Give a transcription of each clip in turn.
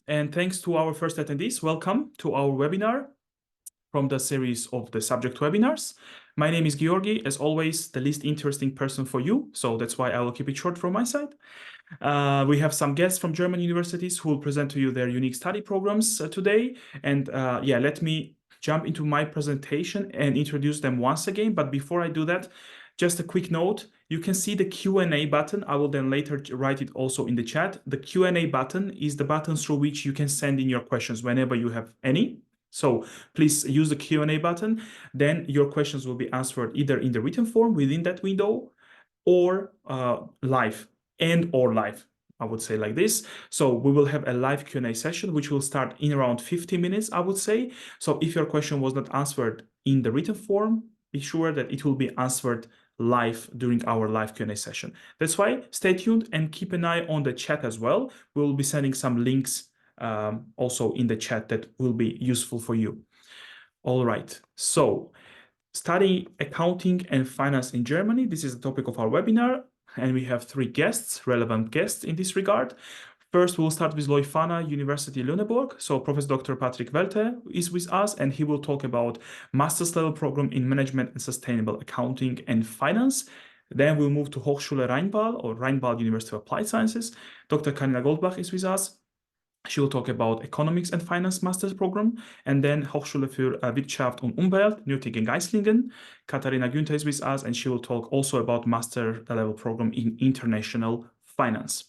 and thanks to our first attendees. Welcome to our webinar from the series of the subject webinars. My name is Georgi, as always, the least interesting person for you, so that's why I will keep it short from my side. We have some guests from German universities who will present to you their unique study programs today. And let me jump into my presentation and introduce them once again. But before I do that, just a quick note, you can see the Q&A button. I will then later write it also in the chat. The Q&A button is the button through which you can send in your questions whenever you have any. So please use the Q&A button. Then your questions will be answered either in the written form within that window or live. I would say like this. So we will have a live Q&A session, which will start in around 50 minutes, I would say. So if your question was not answered in the written form, be sure that it will be answered live during our live Q&A session. That's why stay tuned and keep an eye on the chat as well. We will be sending some links also in the chat that will be useful for you. All right, so studying accounting and finance in Germany. This is the topic of our webinar, and we have three guests, relevant guests in this regard. First, we'll start with 𝘱𝘢𝘪𝘥 University Lüneburg. So Professor Dr. Patrick Welte is with us, and he will talk about master's level program in management and sustainable accounting and finance. Then we'll move to Hochschule Rheinball or Rheinball University of Applied Sciences. Dr. Carina Goldbach is with us. She will talk about economics and finance master's program, and then Hochschule für Wirtschaft und Umwelt, Nürtingen-Geislingen. Katharina Günther is with us, and she will talk also about master level program in international finance.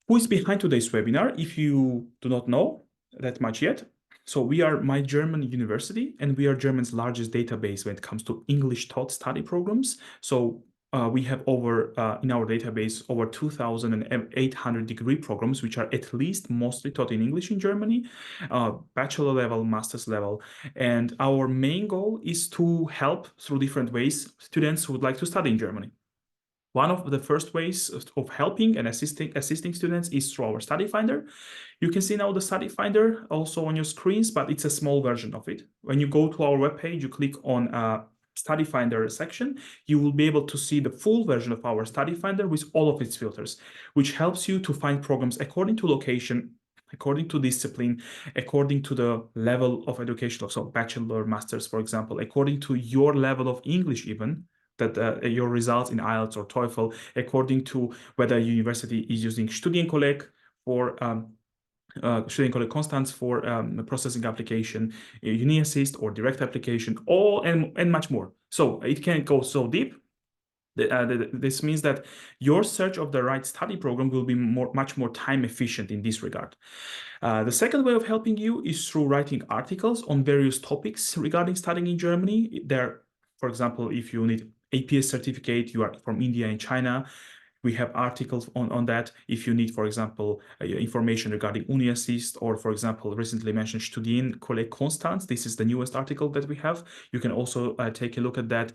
Who is behind today's webinar? If you do not know that much yet, so we are My German University, and we are German's largest database when it comes to English taught study programs. So we have in our database over 2,800 degree programs, which are at least mostly taught in English in Germany, bachelor level, master's level. And our main goal is to help through different ways students who would like to study in Germany. One of the first ways of helping and assisting students is through our study finder. You can see now the study finder also on your screens, but it's a small version of it. When you go to our webpage, you click on Study Finder section, you will be able to see the full version of our Study Finder with all of its filters, which helps you to find programs according to location, according to discipline, according to the level of education, so bachelor, master's, for example, according to your level of English even, that your results in IELTS or TOEFL, according to whether university is using Studienkolleg for Studienkolleg Konstanz for processing application, UniAssist or direct application, all and much more. So it can go so deep. This means that your search of the right study program will be much more time efficient in this regard. The second way of helping you is through writing articles on various topics regarding studying in Germany. For example, if you need APS certificate, you are from India and China, we have articles on that. If you need, for example, information regarding UniAssist, or for example, recently mentioned Studienkolleg Konstanz, this is the newest article that we have. You can also take a look at that,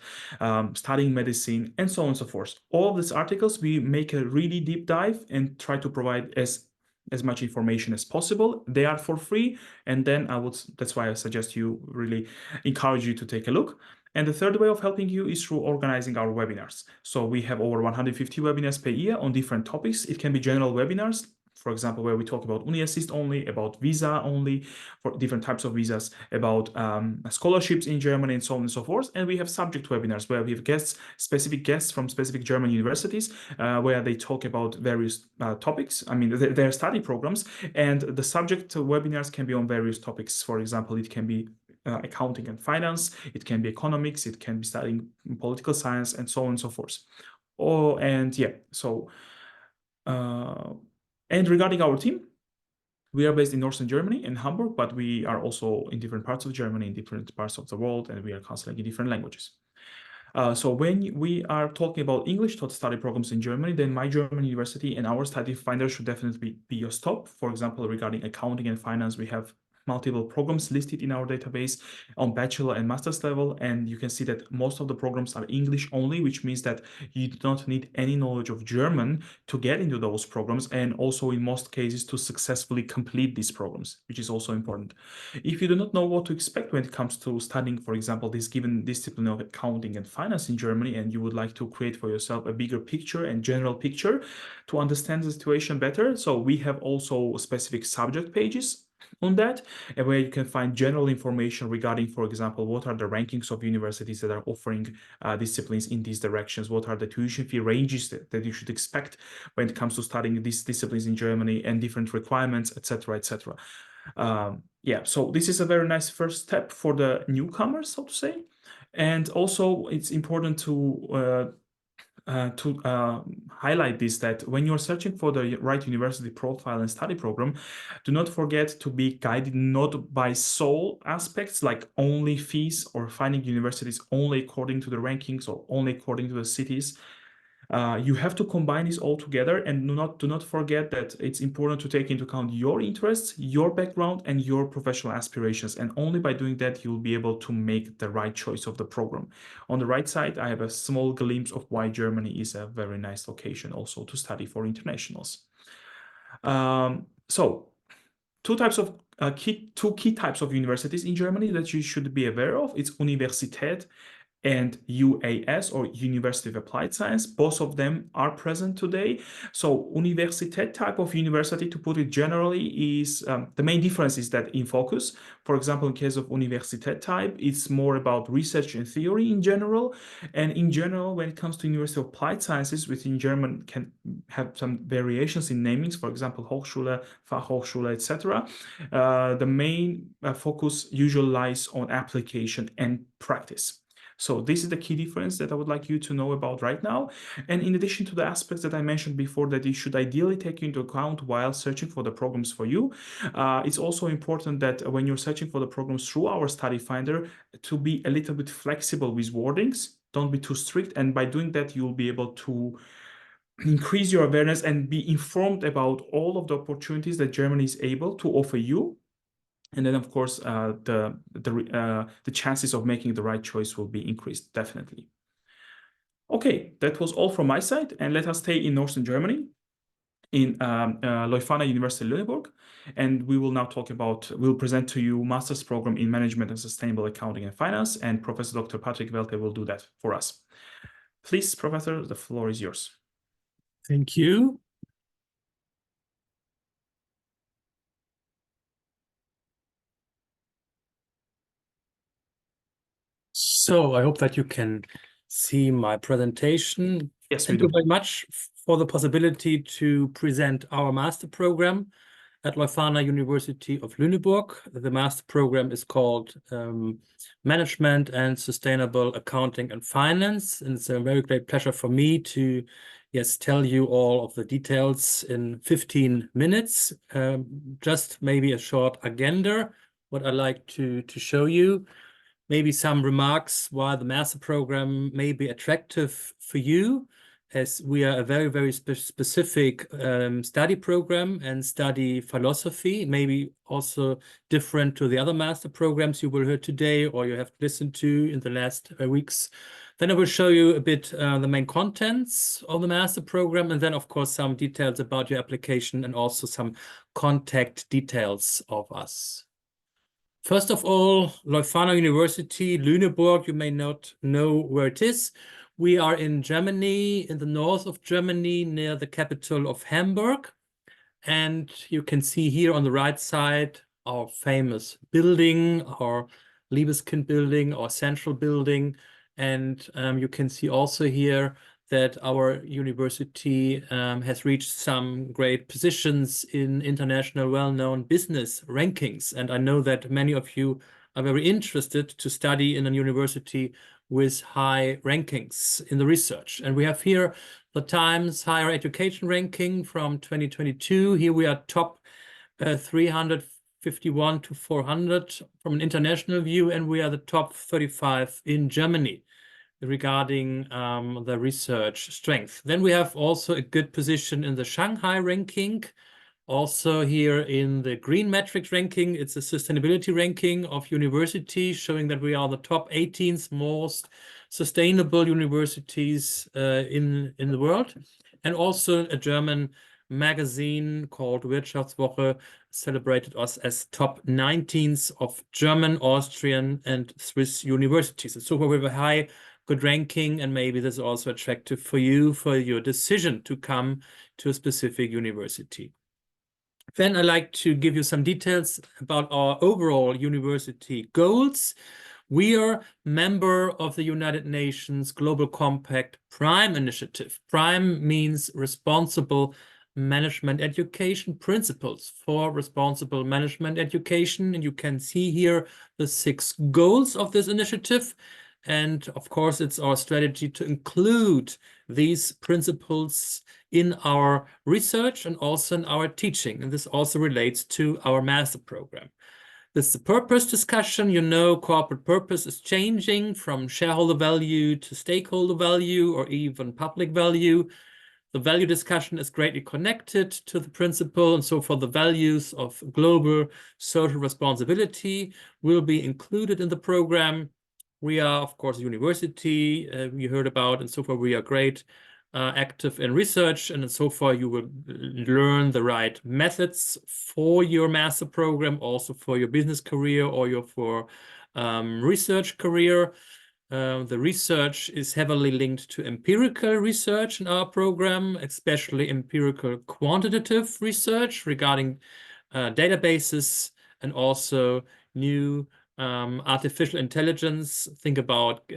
studying medicine, and so on and so forth. All of these articles, we make a really deep dive and try to provide as much information as possible. They are for free, and then that's why I suggest you really encourage you to take a look. And the third way of helping you is through organizing our webinars. So we have over 150 webinars per year on different topics. It can be general webinars, for example, where we talk about UniAssist only, about visa only, for different types of visas, about scholarships in Germany, and so on and so forth. And we have subject webinars where we have specific guests from specific German universities, where they talk about various topics. I mean, their study programs, and the subject webinars can be on various topics. For example, it can be accounting and finance, it can be economics, it can be studying political science, and so on and so forth. And regarding our team, we are based in Northern Germany, in Hamburg, but we are also in different parts of Germany, in different parts of the world, and we are counseling in different languages. So when we are talking about English taught study programs in Germany, then My German University and our study finder should definitely be your stop. For example, regarding accounting and finance, we have multiple programs listed in our database on bachelor and master's level, and you can see that most of the programs are English only, which means that you do not need any knowledge of German to get into those programs, and also in most cases to successfully complete these programs, which is also important. If you do not know what to expect when it comes to studying, for example, this given discipline of accounting and finance in Germany, and you would like to create for yourself a bigger picture and general picture to understand the situation better, so we have also specific subject pages on that, and where you can find general information regarding, for example, what are the rankings of universities that are offering disciplines in these directions, what are the tuition fee ranges that you should expect when it comes to studying these disciplines in Germany, and different requirements, etc., etc. Yeah, so this is a very nice first step for the newcomers, so to say. And also it's important to highlight this, that when you're searching for the right university profile and study program, do not forget to be guided not by sole aspects like only fees or finding universities only according to the rankings or only according to the cities. You have to combine this all together, and do not forget that it's important to take into account your interests, your background, and your professional aspirations. And only by doing that, you'll be able to make the right choice of the program. On the right side, I have a small glimpse of why Germany is a very nice location also to study for internationals. So two key types of universities in Germany that you should be aware of. It's Universität and UAS, or University of Applied Science. Both of them are present today. So Universität type of university, to put it generally, is the main difference is that in focus, for example, in case of Universität type, it's more about research and theory in general. And in general, when it comes to University of Applied Sciences, which in German can have some variations in namings, for example, Hochschule, Fachhochschule, etc. The main focus usually lies on application and practice. So this is the key difference that I would like you to know about right now. And in addition to the aspects that I mentioned before that you should ideally take into account while searching for the programs for you, it's also important that when you're searching for the programs through our study finder, to be a little bit flexible with wordings. Don't be too strict. And by doing that, you'll be able to increase your awareness and be informed about all of the opportunities that Germany is able to offer you. And then, of course, the chances of making the right choice will be increased, definitely. Okay, that was all from my side. And let us stay in Northern Germany, in Leuphana University Lüneburg. And we will now we'll present to you Master's Program in Management and Sustainable Accounting and Finance. And Professor Dr. Patrick Welke will do that for us. Please, Professor, the floor is yours. Thank you. So I hope that you can see my presentation. Yes, Thank you very much for the possibility to present our master program at Leuphana University of Lüneburg. The master program is called Management and Sustainable Accounting and Finance. And it's a very great pleasure for me to tell you all of the details in 15 minutes. Just maybe a short agenda, what I like to show you. Maybe some remarks why the master program may be attractive for you, as we are a very, very specific study program and study philosophy, maybe also different to the other master programs you will hear today or you have listened to in the last weeks. Then I will show you a bit the main contents of the master program, and then, of course, some details about your application and also some contact details of us. First of all, Leuphana University, Lüneburg, you may not know where it is. We are in Germany, in the north of Germany, near the capital of Hamburg. And you can see here on the right side our famous building, our Liebeskind building, our central building. And you can see also here that our university has reached some great positions in international well-known business rankings. And I know that many of you are very interested to study in a university with high rankings in the research. And we have here the Times Higher Education Ranking from 2022. Here we are top 351 to 400 from an international view, and we are the top 35 in Germany regarding the research strength. Then we have also a good position in the Shanghai ranking Also here in the green metrics ranking, it's a sustainability ranking of universities showing that we are the top 18th most sustainable universities in the world. And also a German magazine called 𝘱𝘢𝘪𝘥𝘪𝘯𝘨 celebrated us as top 19th of German, Austrian, and Swiss universities. And so we have a high, good ranking, and maybe this is also attractive for you for your decision to come to a specific university. Then I'd like to give you some details about our overall university goals. We are member of the United Nations Global Compact Prime Initiative. Prime means Responsible Management Education, Principles for Responsible Management Education. And you can see here the 6 goals of this initiative. And of course, it's our strategy to include these principles in our research and also in our teaching. And this also relates to our master program. This is the purpose discussion. You know, corporate purpose is changing from shareholder value to stakeholder value or even public value. The value discussion is greatly connected to the principle, and so for the values of global social responsibility will be included in the program. We are, of course, a university you heard about, and so far we are great, active in research, and so far you will learn the right methods for your master program, also for your business career or your research career. The research is heavily linked to empirical research in our program, especially empirical quantitative research regarding databases and also new artificial intelligence. Think about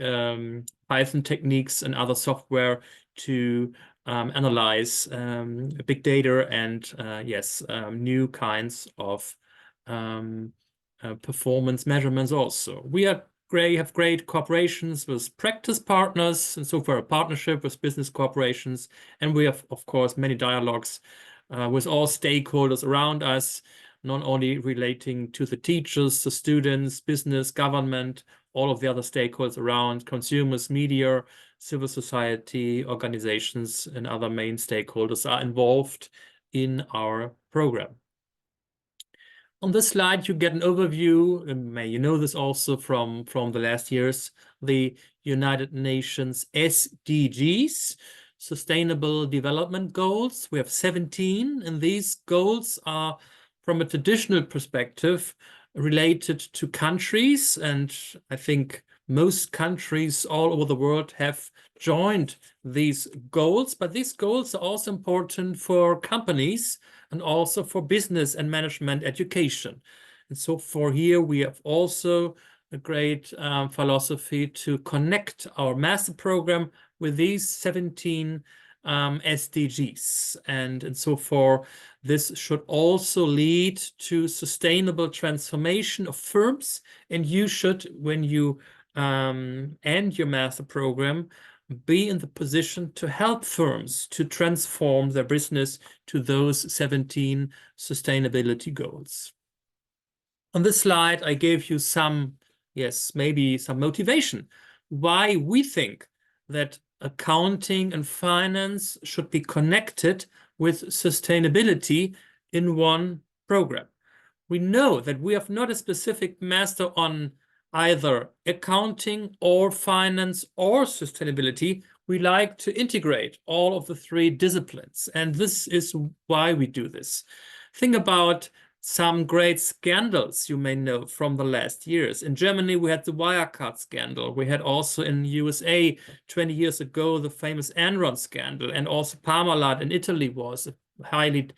Python techniques and other software to analyze big data and new kinds of performance measurements also. We have great cooperations with practice partners, and so far a partnership with business corporations. And we have, of course, many dialogues with all stakeholders around us, not only relating to the teachers, the students, business, government, all of the other stakeholders around, consumers, media, civil society, organizations, and other main stakeholders are involved in our program. On this slide, you get an overview, and you know this also from the last years, the United Nations SDGs, Sustainable Development Goals. We have 17, and these goals are, from a traditional perspective, related to countries, and I think most countries all over the world have joined these goals, but these goals are also important for companies and also for business and management education. And so for here, we have also a great philosophy to connect our master program with these 17 SDGs. And so for this should also lead to sustainable transformation of firms. And you should, when you end your master program, be in the position to help firms to transform their business to those 17 sustainability goals. On this slide, I gave you some, maybe some motivation why we think that accounting and finance should be connected with sustainability in one program. We know that we have not a specific master on either accounting or finance or sustainability. We like to integrate all of the 3 disciplines, and this is why we do this. Think about some great scandals you may know from the last years. In Germany, we had the Wirecard scandal. We had also in USA 20 years ago the famous Enron scandal, and also Parmalat in Italy was a highly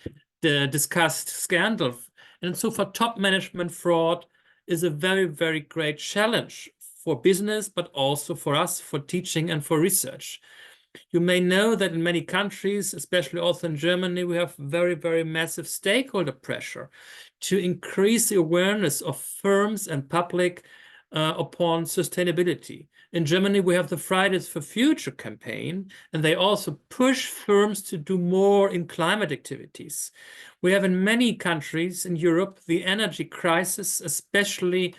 discussed scandal. And so for top management fraud is a very, very great challenge for business, but also for us, for teaching and for research. You may know that in many countries, especially also in Germany, we have very, very massive stakeholder pressure to increase the awareness of firms and public upon sustainability. In Germany, we have the Fridays for Future campaign, and they also push firms to do more in climate activities. We have in many countries in Europe the energy crisis, especially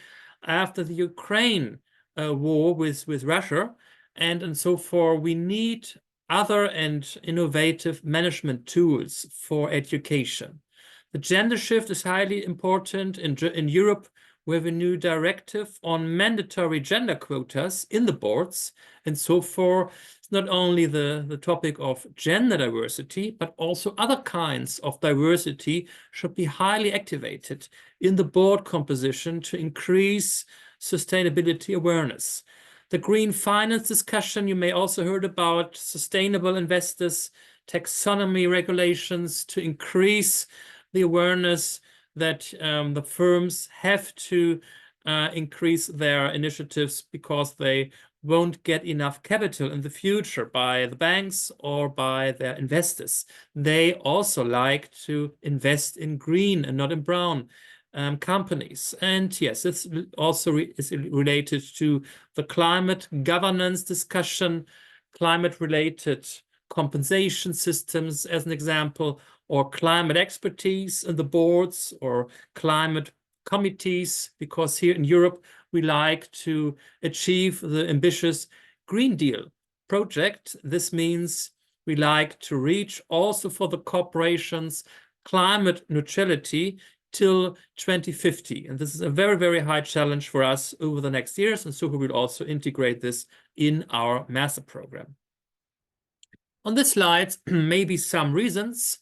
after the Ukraine war with Russia. And so forth, we need other and innovative management tools for education. The gender shift is highly important. In Europe, we have a new directive on mandatory gender quotas in the boards. And so for it's not only the topic of gender diversity, but also other kinds of diversity should be highly activated in the board composition to increase sustainability awareness. The green finance discussion, you may also heard about sustainable investors, taxonomy regulations to increase the awareness that the firms have to increase their initiatives because they won't get enough capital in the future by the banks or by their investors. They also like to invest in green and not in brown companies. And yes, this also is related to the climate governance discussion, climate-related compensation systems, as an example, or climate expertise in the boards or climate committees, because here in Europe, we like to achieve the ambitious Green Deal project. This means we like to reach also for the corporations climate neutrality till 2050. And this is a very, very high challenge for us over the next years. And so we will also integrate this in our master program. On this slide, maybe some reasons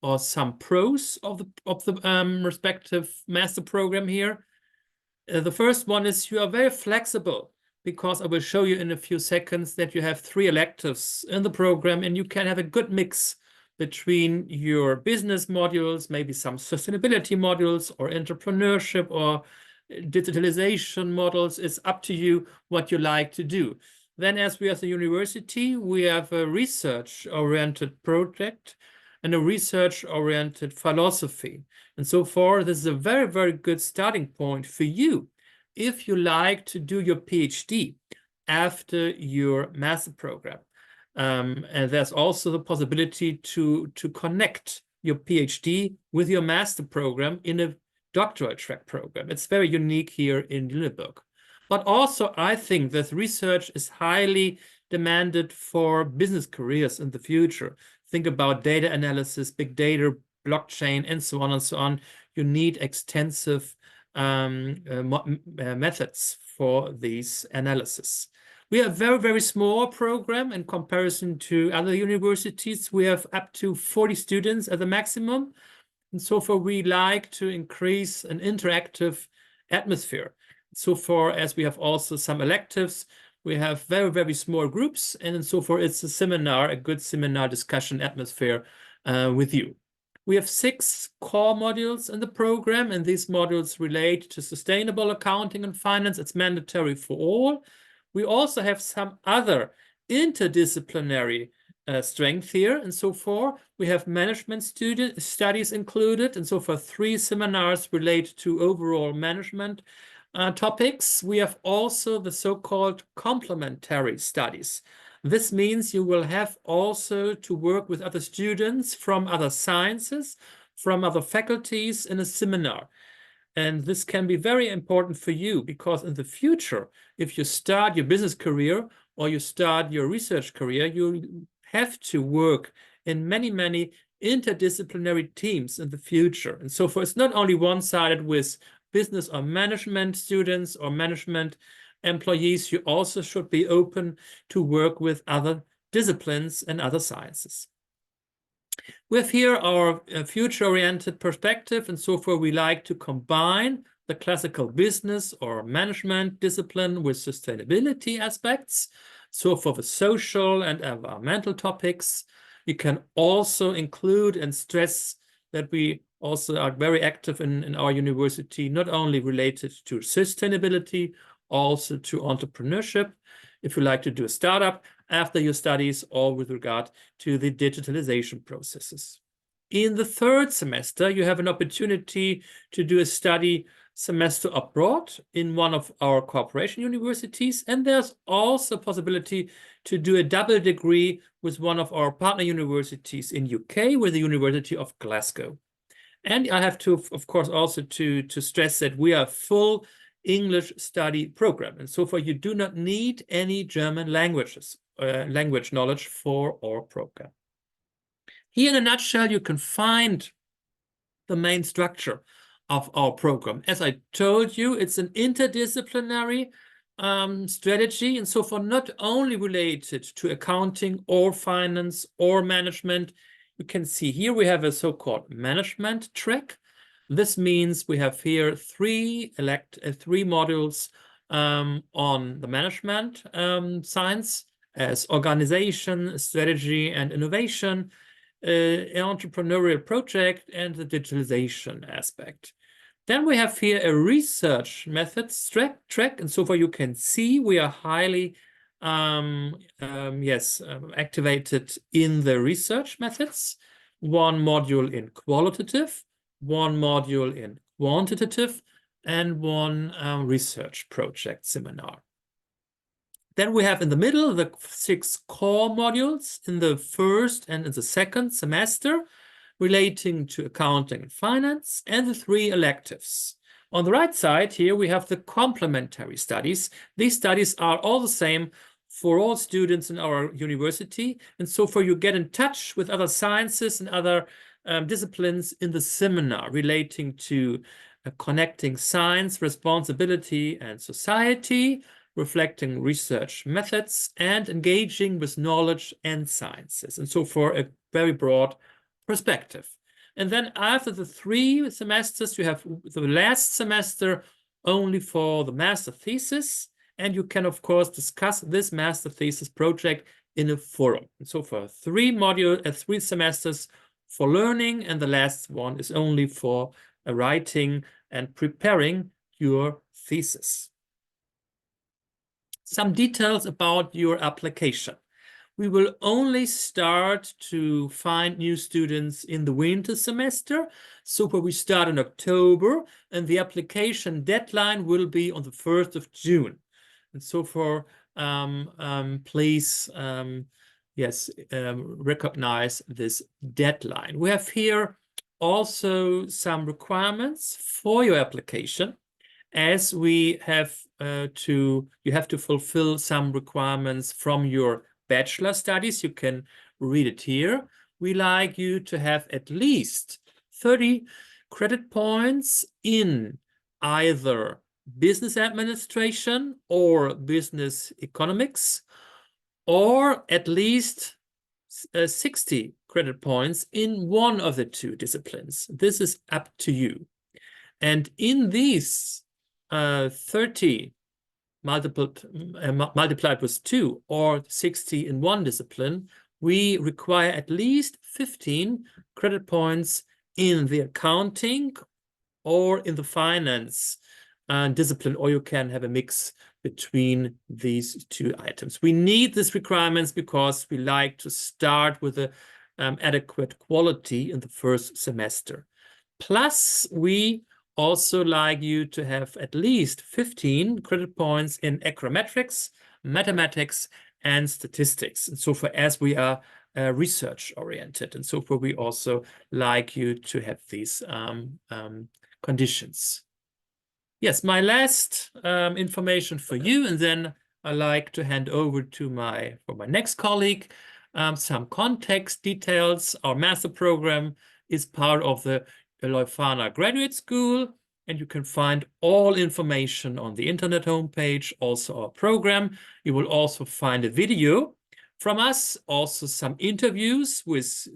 or some pros of the respective master program here. The first one is you are very flexible, because I will show you in a few seconds that you have 3 electives in the program, and you can have a good mix between your business modules, maybe some sustainability modules or entrepreneurship or digitalization models. It's up to you what you like to do. Then, as we as a university, we have a research-oriented project and a research-oriented philosophy. And so far, this is a very, very good starting point for you if you like to do your PhD after your master program. And there's also the possibility to connect your PhD with your master program in a doctoral track program. It's very unique here in Lüneburg. But also, I think that research is highly demanded for business careers in the future. Think about data analysis, big data, blockchain, and so on and so on. You need extensive methods for these analysis. We have a very, very small program in comparison to other universities. We have up to 40 students at the maximum. And so far, we like to increase an interactive atmosphere. So far, as we have also some electives, we have very, very small groups. And so far, it's a seminar, a good seminar discussion atmosphere with you. We have 6 core modules in the program, and these modules relate to sustainable accounting and finance. It's mandatory for all. We also have some other interdisciplinary strength here. And so far, we have management studies included. And so far, 3 seminars relate to overall management topics. We have also the so-called complementary studies. This means you will have also to work with other students from other sciences, from other faculties in a seminar. And this can be very important for you, because in the future, if you start your business career or you start your research career, you have to work in many, many interdisciplinary teams in the future. And so it's not only one-sided with business or management students or management employees, you also should be open to work with other disciplines and other sciences. We have here our future-oriented perspective, and so far we like to combine the classical business or management discipline with sustainability aspects. So for the social and environmental topics, you can also include and stress that we also are very active in our university, not only related to sustainability, also to entrepreneurship, if you like to do a startup after your studies, or with regard to the digitalization processes. In the 3rd semester, you have an opportunity to do a study semester abroad in one of our cooperation universities, and there's also a possibility to do a double degree with one of our partner universities in UK, with the University of Glasgow. And I have to, of course, also to stress that we are full English study program, and so far you do not need any German language knowledge for our program. Here in a nutshell, you can find the main structure of our program. As I told you, it's an interdisciplinary strategy, and so for not only related to accounting or finance or management. You can see here we have a so-called management track. This means we have here three modules on the management science as organization, strategy, and innovation, entrepreneurial project, and the digitalization aspect. Then we have here a research methods track, and so far you can see we are highly activated in the research methods. One module in qualitative, one module in quantitative, and one research project seminar. Then we have in the middle the 6 core modules in the first and in the second semester relating to accounting and finance, and the 3 electives. On the right side here we have the complementary studies. These studies are all the same for all students in our university, and so far you get in touch with other sciences and other disciplines in the seminar relating to connecting science, responsibility, and society, reflecting research methods, and engaging with knowledge and sciences, and so for a very broad perspective. And then after the 3 semesters, you have the last semester only for the master thesis, and you can, of course, discuss this master thesis project in a forum. And so for 3 semesters for learning, and the last one is only for writing and preparing your thesis. Some details about your application. We will only start to find new students in the winter semester. So we start in October, and the application deadline will be on the 1st of June. And so please, recognize this deadline. We have here also some requirements for your application, as we have you have to fulfill some requirements from your bachelor studies. You can read it here. We like you to have at least 30 credit points in either business administration or business economics, or at least 60 credit points in one of the 2 disciplines. This is up to you. And in these 30 multiplied with 2 or 60 in one discipline, we require at least 15 credit points in the accounting or in the finance discipline, or you can have a mix between these 2 items. We need these requirements because we like to start with an adequate quality in the first semester. Plus, we also like you to have at least 15 credit points in econometrics, mathematics, and statistics. And so far as we are research oriented, and so far we also like you to have these conditions. Yes, my last information for you, and then I like to hand over to my next colleague some context details. Our master program is part of the 𝘱𝘀𝘓𝑛𝑎 Graduate School, and you can find all information on the internet homepage, also our program. You will also find a video from us, also some interviews with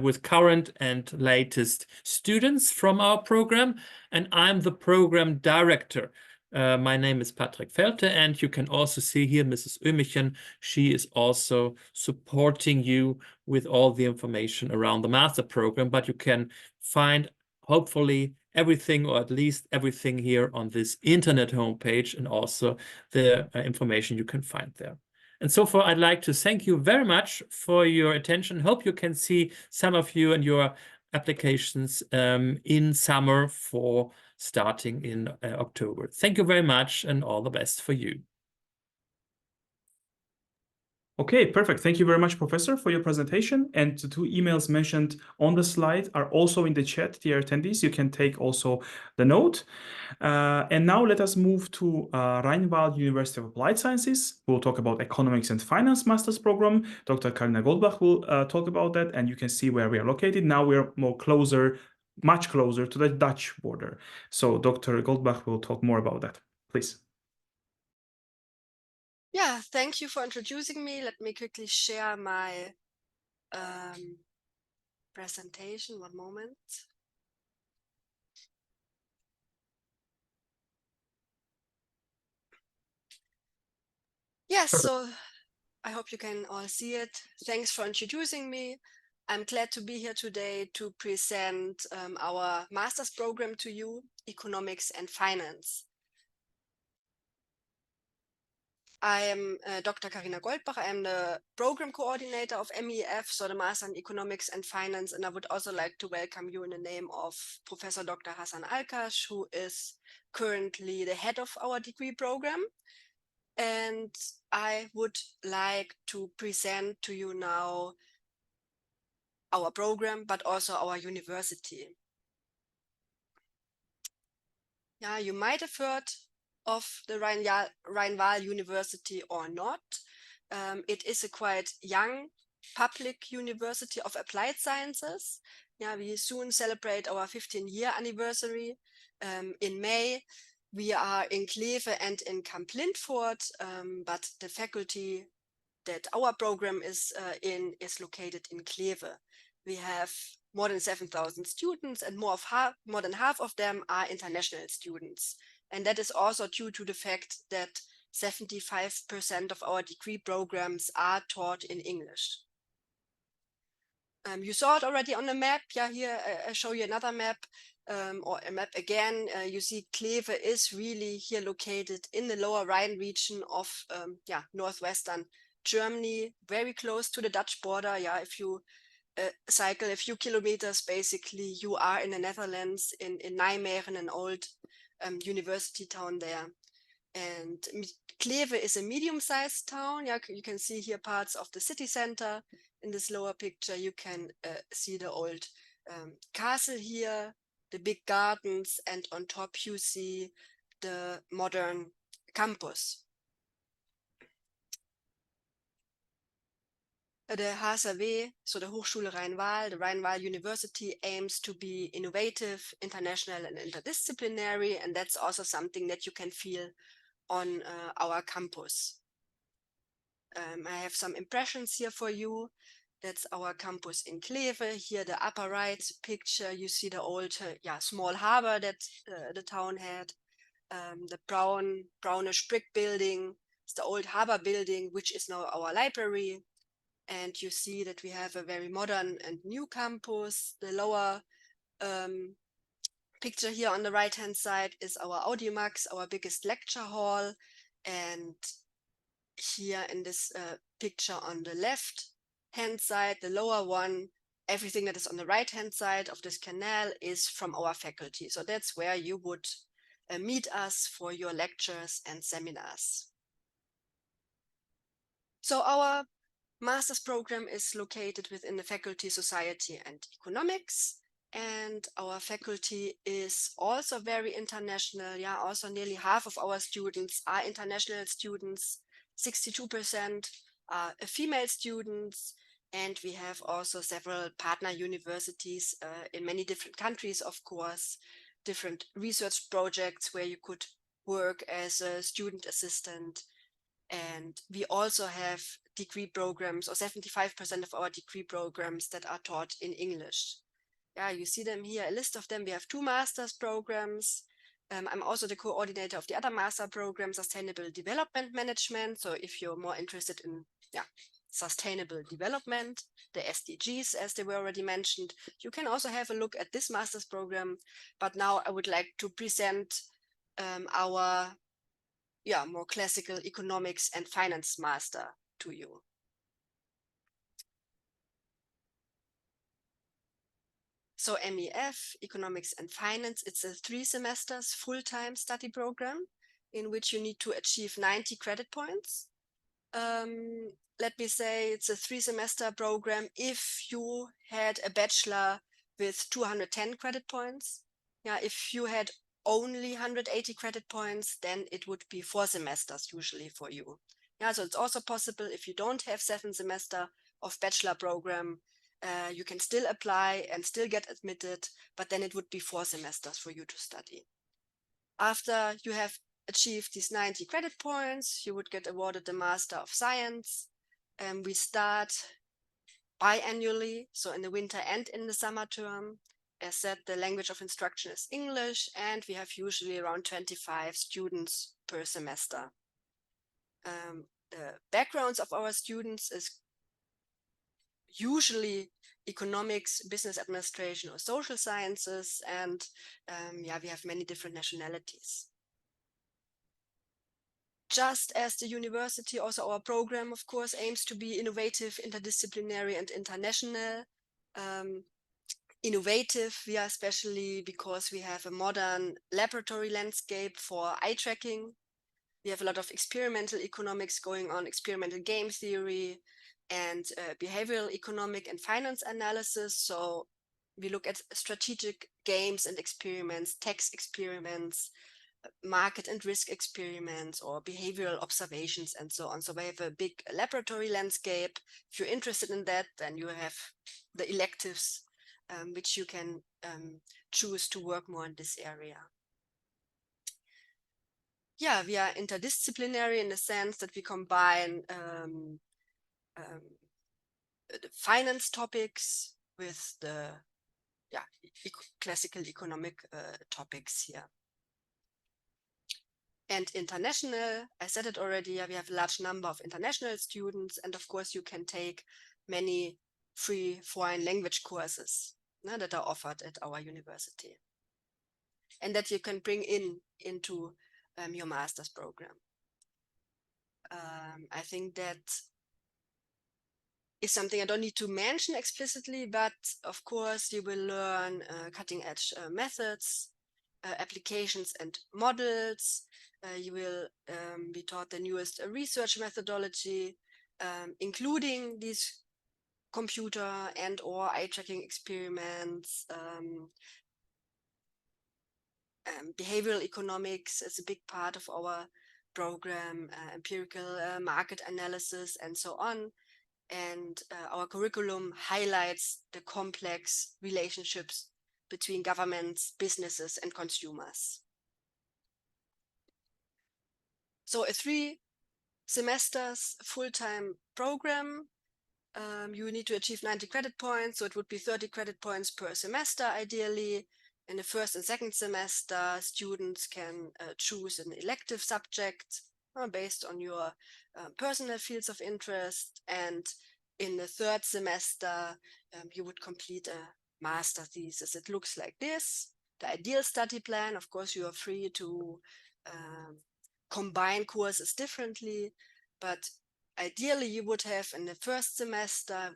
with current and latest students from our program, and I'm the program director. My name is Patrick Felte, and you can also see here Mrs. Oehmichen. She is also supporting you with all the information around the master program, but you can find hopefully everything, or at least everything, here on this internet homepage, and also the information you can find there. And so far, I'd like to thank you very much for your attention. Hope you can see some of you and your applications in summer for starting in October. Thank you very much, and all the best for you. Okay, perfect. Thank you very much, Professor, for your presentation. And the 2 emails mentioned on the slide are also in the chat, dear attendees. You can take also the note. And now let us move to Rijnwaal University of Applied Sciences. We'll talk about Economics and Finance Master's Program. Dr. Karina Goldbach will talk about that, and you can see where we are located. Now we're much closer to the Dutch border. So Dr. Goldbach will talk more about that. Please. Yeah, thank you for introducing me. Let me quickly share my presentation. One moment. Yes, so I hope you can all see it. Thanks for introducing me. I'm glad to be here today to present our master's program to you, Economics and Finance. I am Dr. Karina Goldbach. I am the program coordinator of MEF, so the Master in Economics and Finance. And I would also like to welcome you in the name of Professor Dr. Hasan Alkash, who is currently the head of our degree program. And I would like to present to you now our program, but also our university. Yeah, you might have heard of the Rijnwaal University or not. It is a quite young public university of applied sciences. Yeah, we soon celebrate our 15-year anniversary in May. We are in Kleve and in 𝘗𝘓𝘕, but the faculty that our program is located in Kleve. We have more than 7,000 students, and more than half of them are international students. And that is also due to the fact that 75% of our degree programs are taught in English. You saw it already on the map. Yeah, here I show you another map, or a map again. You see Kleve is really here located in the lower Rhine region of northwestern Germany, very close to the Dutch border. Yeah, if you cycle a few kilometers, basically you are in the Netherlands, in Nijmegen, an old university town there. And Kleve is a medium-sized town. Yeah, you can see here parts of the city center. In this lower picture, you can see the old castle here, the big gardens, and on top you see the modern campus. The HSW, so the Hochschule Rijnwaal, the Rijnwaal University, aims to be innovative, international, and interdisciplinary, and that's also something that you can feel on our campus. I have some impressions here for you. That's our campus in Kleve. Here, the upper right picture, you see the old, small harbor that the town had. The brownish brick building, it's the old harbor building, which is now our library. And you see that we have a very modern and new campus. The lower picture here on the right-hand side is our Audimax, our biggest lecture hall. And here in this picture on the left-hand side, the lower one, everything that is on the right-hand side of this canal is from our faculty. So that's where you would meet us for your lectures and seminars. So our master's program is located within the Faculty Society and Economics, and our faculty is also very international. Yeah, also nearly half of our students are international students, 62% are female students, and we have also several partner universities in many different countries, of course, different research projects where you could work as a student assistant. And we also have degree programs, or 75% of our degree programs that are taught in English. Yeah, you see them here, a list of them. We have 2 master's programs. I'm also the coordinator of the other master program, Sustainable Development Management. So if you're more interested in sustainable development, the SDGs, as they were already mentioned, you can also have a look at this master's program. But now I would like to present our more classical economics and finance master to you. So MEF, Economics and Finance, it's a 3 semesters full-time study program in which you need to achieve 90 credit points. let me say it's a 3-semester program if you had a bachelor with 210 credit points. Yeah, if you had only 180 credit points, then it would be 4 semesters usually for you. Yeah, so it's also possible if you don't have 7 semester of bachelor program, you can still apply and still get admitted, but then it would be 4 semesters for you to study. After you have achieved these 90 credit points, you would get awarded the Master of Science. And we start biannually, so in the winter and in the summer term. As said, the language of instruction is English, and we have usually around 25 students per semester. The backgrounds of our students is usually economics, business administration, or social sciences, and yeah, we have many different nationalities. Just as the university, also our program, of course, aims to be innovative, interdisciplinary, and international. Innovative, we are especially because we have a modern laboratory landscape for eye tracking. We have a lot of experimental economics going on, experimental game theory, and behavioral economic and finance analysis. So we look at strategic games and experiments, tax experiments, market and risk experiments, or behavioral observations, and so on. So we have a big laboratory landscape. If you're interested in that, then you have the electives, which you can choose to work more in this area. Yeah, we are interdisciplinary in the sense that we combine the finance topics with the classical economic topics here. And international, I said it already, we have a large number of international students, and of course you can take many free foreign language courses that are offered at our university, and that you can bring into your master's program. I think that is something I don't need to mention explicitly, but of course you will learn cutting-edge methods, applications and models. You will be taught the newest research methodology, including these computer and or eye tracking experiments. Behavioral economics is a big part of our program, empirical market analysis, and so on. And our curriculum highlights the complex relationships between governments, businesses, and consumers. So a 3 semesters full-time program, you need to achieve 90 credit points, so it would be 30 credit points per semester ideally. In the first and second semester, students can choose an elective subject based on your personal fields of interest. And in the third semester, you would complete a master thesis. It looks like this. The ideal study plan, of course, you are free to combine courses differently, but ideally you would have in the first semester,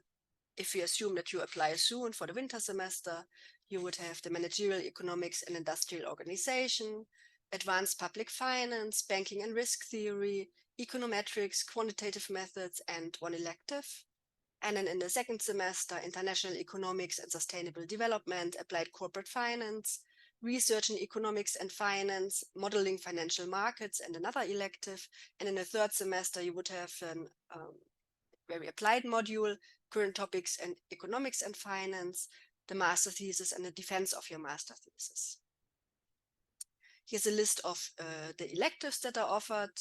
if we assume that you apply soon for the winter semester, you would have the managerial economics and industrial organization, advanced public finance, banking and risk theory, econometrics, quantitative methods, and 1 elective. And then in the second semester, international economics and sustainable development, applied corporate finance, research in economics and finance, modeling financial markets, and another elective. And in the third semester, you would have a very applied module, current topics and economics and finance, the master thesis, and the defense of your master thesis. Here's a list of the electives that are offered.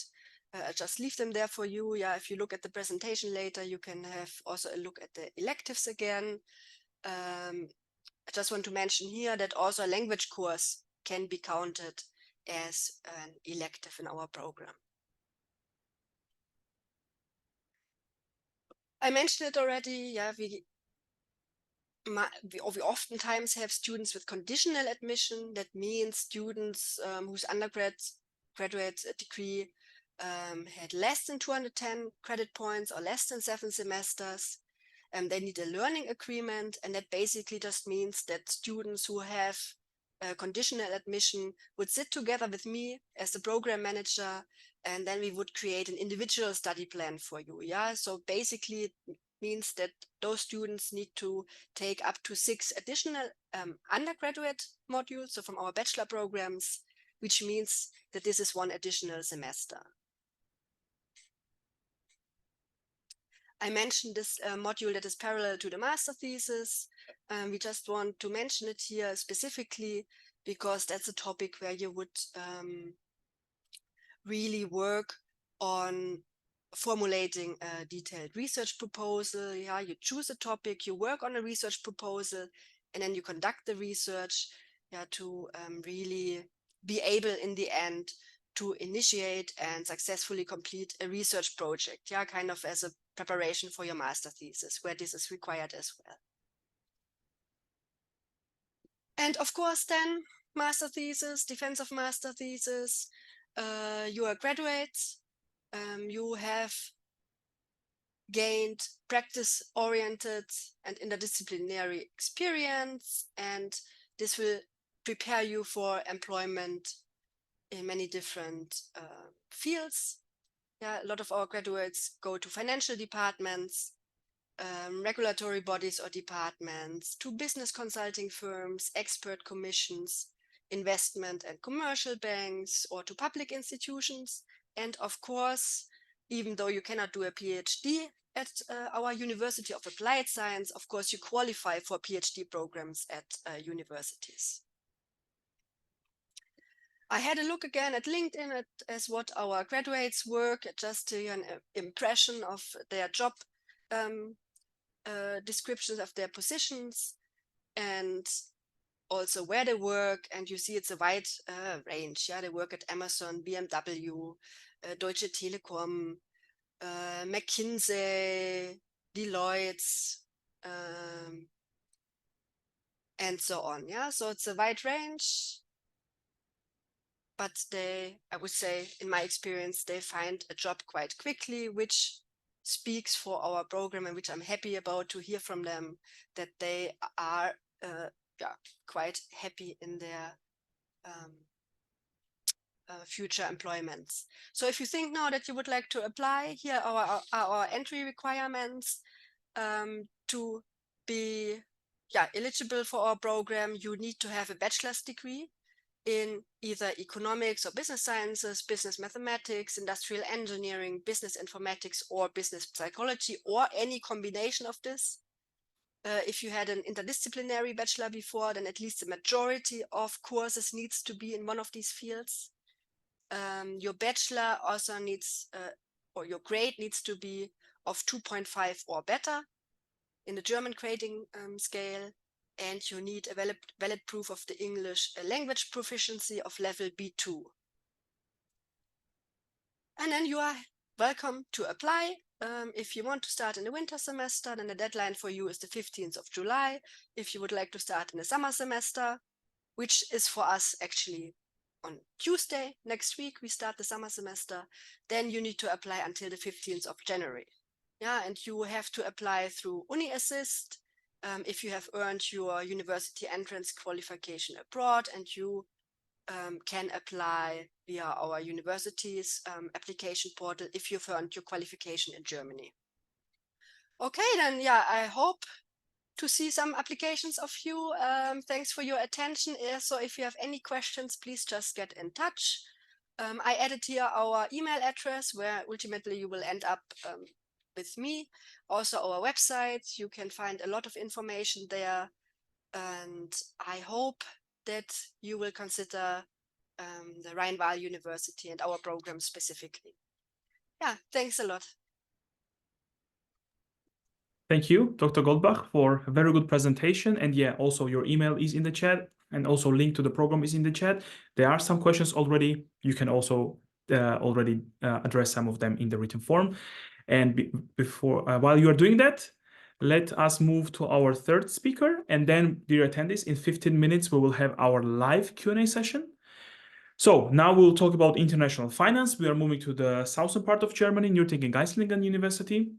I just leave them there for you. Yeah, if you look at the presentation later, you can have also a look at the electives again. I just want to mention here that also a language course can be counted as an elective in our program. I mentioned it already. Yeah, we oftentimes have students with conditional admission. That means students whose graduate degree had less than 210 credit points or less than 7 semesters. They need a learning agreement, and that basically just means that students who have conditional admission would sit together with me as the program manager, and then we would create an individual study plan for you. Yeah, so basically it means that those students need to take up to 6 additional undergraduate modules, so from our bachelor programs, which means that this is 1 additional semester. I mentioned this module that is parallel to the master thesis. We just want to mention it here specifically because that's a topic where you would really work on formulating a detailed research proposal. Yeah, you choose a topic, you work on a research proposal, and then you conduct the research, yeah, to really be able in the end to initiate and successfully complete a research project, yeah, kind of as a preparation for your master thesis, where this is required as well. And of course, then master thesis, defense of master thesis, you are graduates, you have gained practice-oriented and interdisciplinary experience, and this will prepare you for employment in many different fields. Yeah, a lot of our graduates go to financial departments, regulatory bodies or departments, to business consulting firms, expert commissions, investment and commercial banks, or to public institutions. And of course, even though you cannot do a PhD at our University of Applied Science, of course, you qualify for PhD programs at universities. I had a look again at LinkedIn as what our graduates work, just to an impression of their job descriptions of their positions and also where they work. And you see it's a wide range. Yeah, they work at Amazon, BMW, Deutsche Telekom, McKinsey, Deloitte, and so on. Yeah, so it's a wide range. But they, I would say, in my experience, they find a job quite quickly, which speaks for our program and which I'm happy about to hear from them, that they are quite happy in their future employments. So if you think now that you would like to apply, here are our entry requirements. To be eligible for our program, you need to have a bachelor's degree in either economics or business sciences, business mathematics, industrial engineering, business informatics, or business psychology, or any combination of this. If you had an interdisciplinary bachelor before, then at least the majority of courses needs to be in one of these fields. Your bachelor also needs, or your grade needs to be of 2.5 or better in the German grading scale. And you need a valid proof of the English language proficiency of level B2. And then you are welcome to apply. If you want to start in the winter semester, then the deadline for you is the 15th of July. If you would like to start in the summer semester, which is for us actually on Tuesday next week, we start the summer semester, then you need to apply until the 15th of January. Yeah, and you have to apply through UniAssist. If you have earned your university entrance qualification abroad, and you can apply via our university's application portal if you've earned your qualification in Germany. Okay, then I hope to see some applications of you. Thanks for your attention. So if you have any questions, please just get in touch. I added here our email address where ultimately you will end up with me. Also our website, you can find a lot of information there, and I hope that you will consider the Rhein-Waal University and our program specifically. Yeah, thanks a lot. Thank you, Dr. Goldbach, for a very good presentation. And also your email is in the chat, and also link to the program is in the chat. There are some questions already. You can also already address some of them in the written form. And while you are doing that, let us move to our third speaker. And then, dear attendees, in 15 minutes, we will have our live Q&A session. So now we'll talk about international finance. We are moving to the southern part of Germany, Nürtingen-Geislingen University.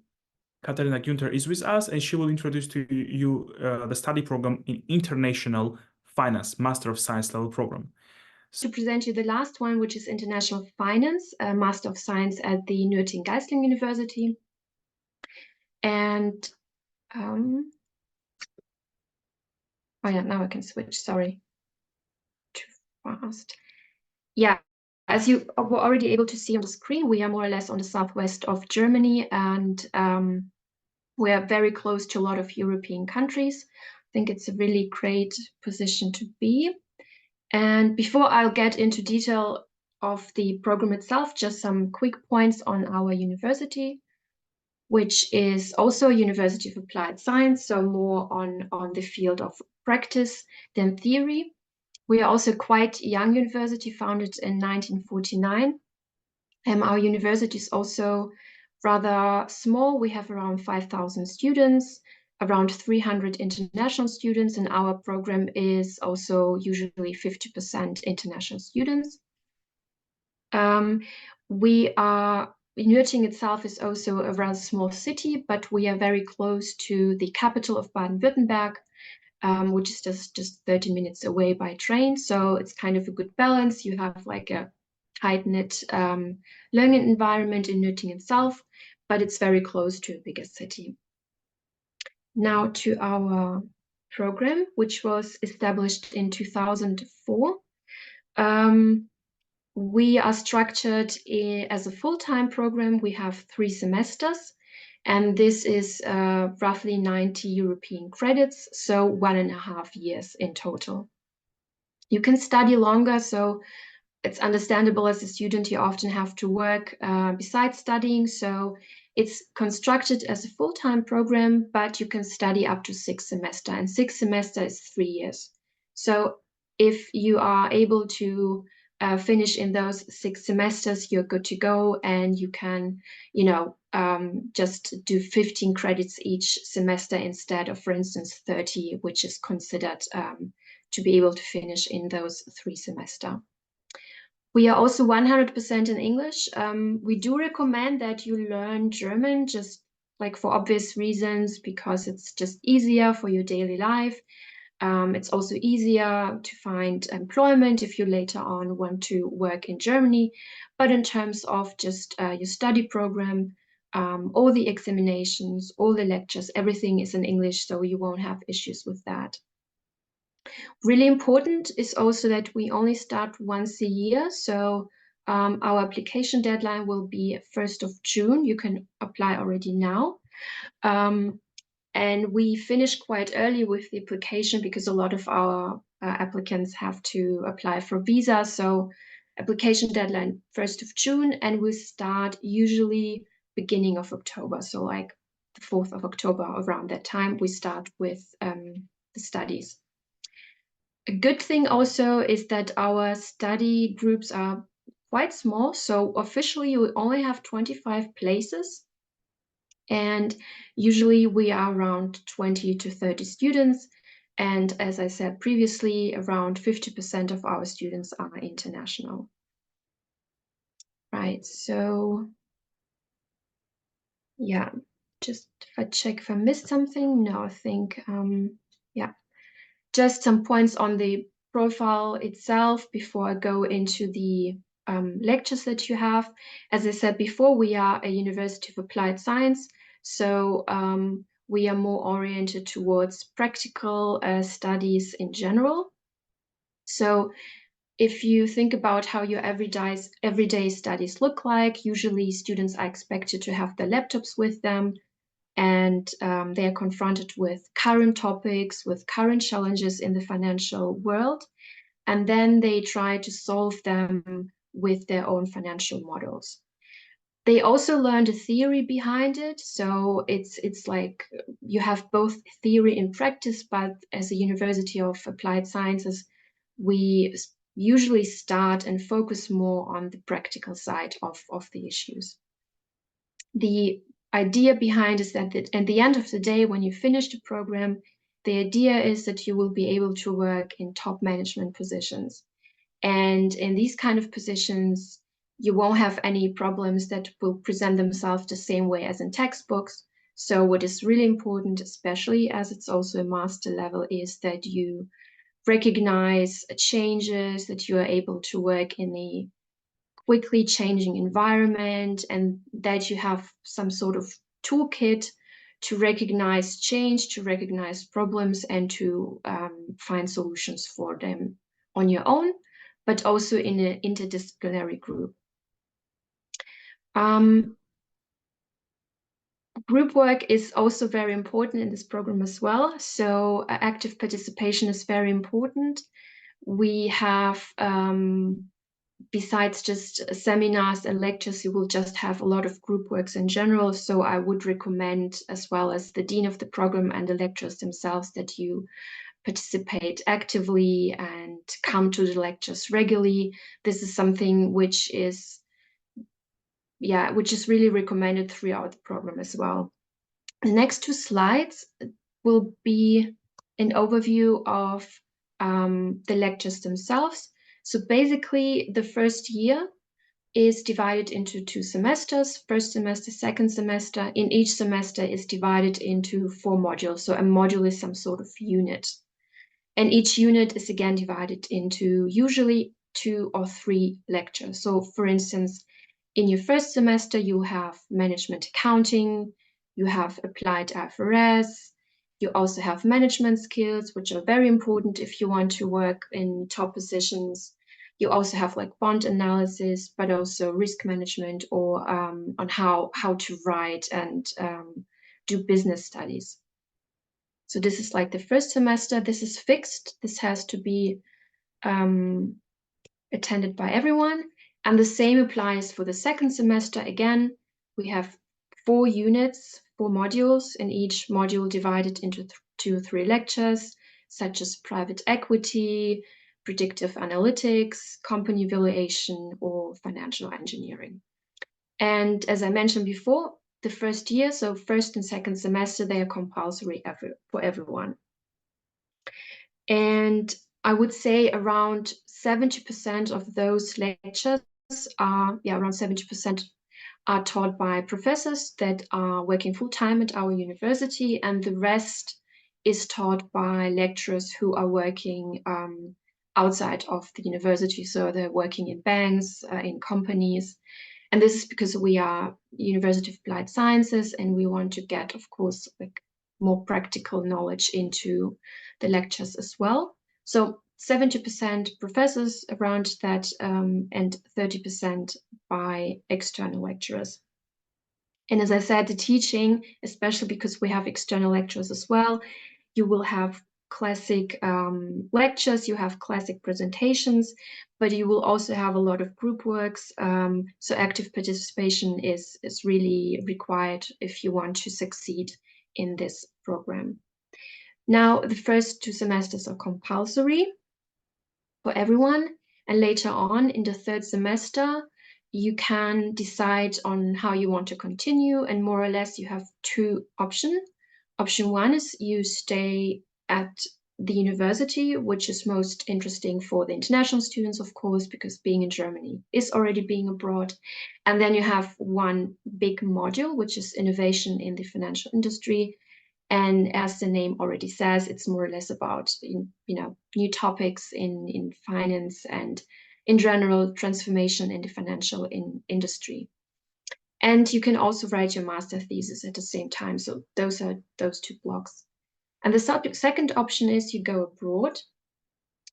Katharina Günther is with us, and she will introduce to you the study program in international Finance, Master of Science level program. To present you the last one, which is International Finance, Master of Science at the 𝘗𝘠𝘬𝘳𝘕 University. And oh yeah, now I can switch, sorry. Too fast. Yeah, as you were already able to see on the screen, we are more or less on the southwest of Germany, and we are very close to a lot of European countries. I think it's a really great position to be. And before I'll get into detail of the program itself, just some quick points on our university, which is also a University of Applied Science, so more on the field of practice than theory. We are also quite a young university, founded in 1949. Our university is also rather small. We have around 5,000 students, around 300 international students, and our program is also usually 50% international students. 𝘗𝘠𝘬𝘳 itself is also a rather small city, but we are very close to the capital of Baden-Württemberg, which is just 30 minutes away by train. So it's kind of a good balance. You have like a tight-knit learning environment in 𝘗𝑠𝑡 itself, but it's very close to a bigger city. Now to our program, which was established in 2004. We are structured as a full-time program. We have 3 semesters, and this is roughly 90 European credits, so 1.5 years in total. You can study longer, so it's understandable as a student, you often have to work besides studying, so it's constructed as a full-time program, but you can study up to 6 semesters, and 6 semesters is 3 years. So if you are able to finish in those 6 semesters, you're good to go, and you can, just do 15 credits each semester instead of, for instance, 30, which is considered to be able to finish in those 3 semesters. We are also 100% in English. We do recommend that you learn German, just like for obvious reasons, because it's just easier for your daily life. It's also easier to find employment if you later on want to work in Germany. But in terms of just your study program, all the examinations, all the lectures, everything is in English, so you won't have issues with that. Really important is also that we only start once a year. So our application deadline will be 1st of June. You can apply already now. And we finish quite early with the application because a lot of our applicants have to apply for visa. So application deadline 1st of June, and we start usually beginning of October. So like the 4th of October, around that time, we start with the studies. A good thing also is that our study groups are quite small. So officially you only have 25 places. And usually we are around 20 to 30 students. And as I said previously, around 50% of our students are international. Right, so yeah, just if I check if I missed something. No, I think, yeah. Just some points on the profile itself before I go into the lectures that you have. As I said before, we are a University of Applied Science, so we are more oriented towards practical studies in general. So if you think about how your everyday studies look like, usually students are expected to have their laptops with them, and they are confronted with current topics, with current challenges in the financial world, and then they try to solve them with their own financial models. They also learn the theory behind it, so it's like you have both theory and practice, but as a University of Applied Sciences, we usually start and focus more on the practical side of the issues. The idea behind is that at the end of the day, when you finish the program, the idea is that you will be able to work in top management positions. And in these kind of positions, you won't have any problems that will present themselves the same way as in textbooks. So what is really important, especially as it's also a master level, is that you recognize changes, that you are able to work in a quickly changing environment, and that you have some sort of toolkit to recognize change, to recognize problems, and to find solutions for them on your own, but also in an interdisciplinary group. Group work is also very important in this program as well. So active participation is very important. We have, besides just seminars and lectures, you will just have a lot of group works in general. So I would recommend, as well as the dean of the program and the lecturers themselves, that you participate actively and come to the lectures regularly. This is something which is really recommended throughout the program as well. The next 2 slides will be an overview of the lectures themselves. So basically, the first year is divided into 2 semesters, first semester, second semester. In each semester is divided into 4 modules. So a module is some sort of unit. And each unit is again divided into usually 2 or 3 lectures. So for instance, in your first semester, you have management accounting, you have applied IFRS, you also have management skills, which are very important if you want to work in top positions. You also have like bond analysis, but also risk management, or on how to write and do business studies. So this is like the first semester. This is fixed. This has to be attended by everyone. And the same applies for the second semester. Again, we have 4 units, 4 modules, and each module divided into 2 or 3 lectures, such as private equity, predictive analytics, company valuation, or financial engineering. And as I mentioned before, the first year, so first and second semester, they are compulsory for everyone. And I would say around 70% of those lectures are, around 70% are taught by professors that are working full-time at our university, and the rest is taught by lecturers who are working outside of the university. So they're working in banks, in companies. And this is because we are University of Applied Sciences, and we want to get, of course, like more practical knowledge into the lectures as well. So 70% professors around that, and 30% by external lecturers. And as I said, the teaching, especially because we have external lecturers as well, you will have classic lectures, you have classic presentations, but you will also have a lot of group works. So active participation is really required if you want to succeed in this program. Now, the first 2 semesters are compulsory for everyone, and later on in the third semester, you can decide on how you want to continue, and more or less you have 2 options. Option 1 is you stay at the university, which is most interesting for the international students, of course, because being in Germany is already being abroad. And then you have 1 big module, which is innovation in the financial industry. And as the name already says, it's more or less about, new topics in finance and in general transformation in the financial industry. And you can also write your master thesis at the same time. So those are those 2 blocks. And the second option is you go abroad.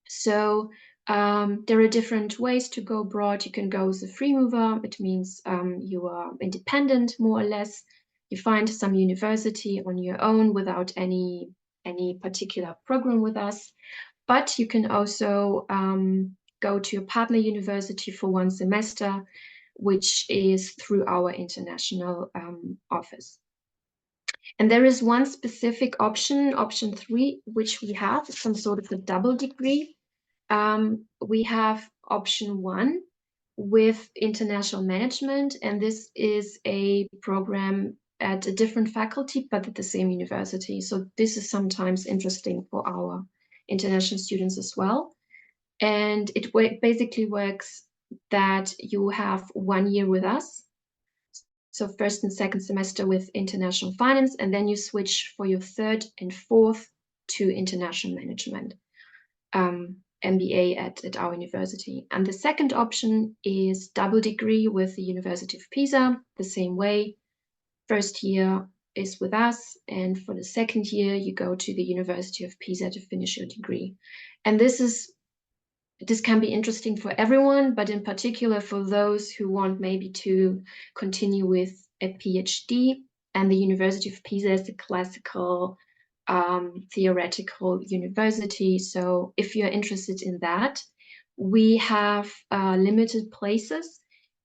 So there are different ways to go abroad. You can go as a free mover. It means you are independent, more or less. You find some university on your own without any particular program with us. But you can also go to a partner university for 1 semester, which is through our international office. And there is 1 specific option, option 3, which we have, some sort of a double degree. We have option 1 with international management, and this is a program at a different faculty, but at the same university. So this is sometimes interesting for our international students as well. And it basically works that you have 1 year with us. So first and second semester with international finance, and then you switch for your third and fourth to international management. MBA at our university. And the second option is double degree with the University of Pisa, the same way. First year is with us, and for the second year, you go to the University of Pisa to finish your degree. And this can be interesting for everyone, but in particular for those who want maybe to continue with a PhD. And the University of Pisa is the classical theoretical university. So if you're interested in that, we have limited places.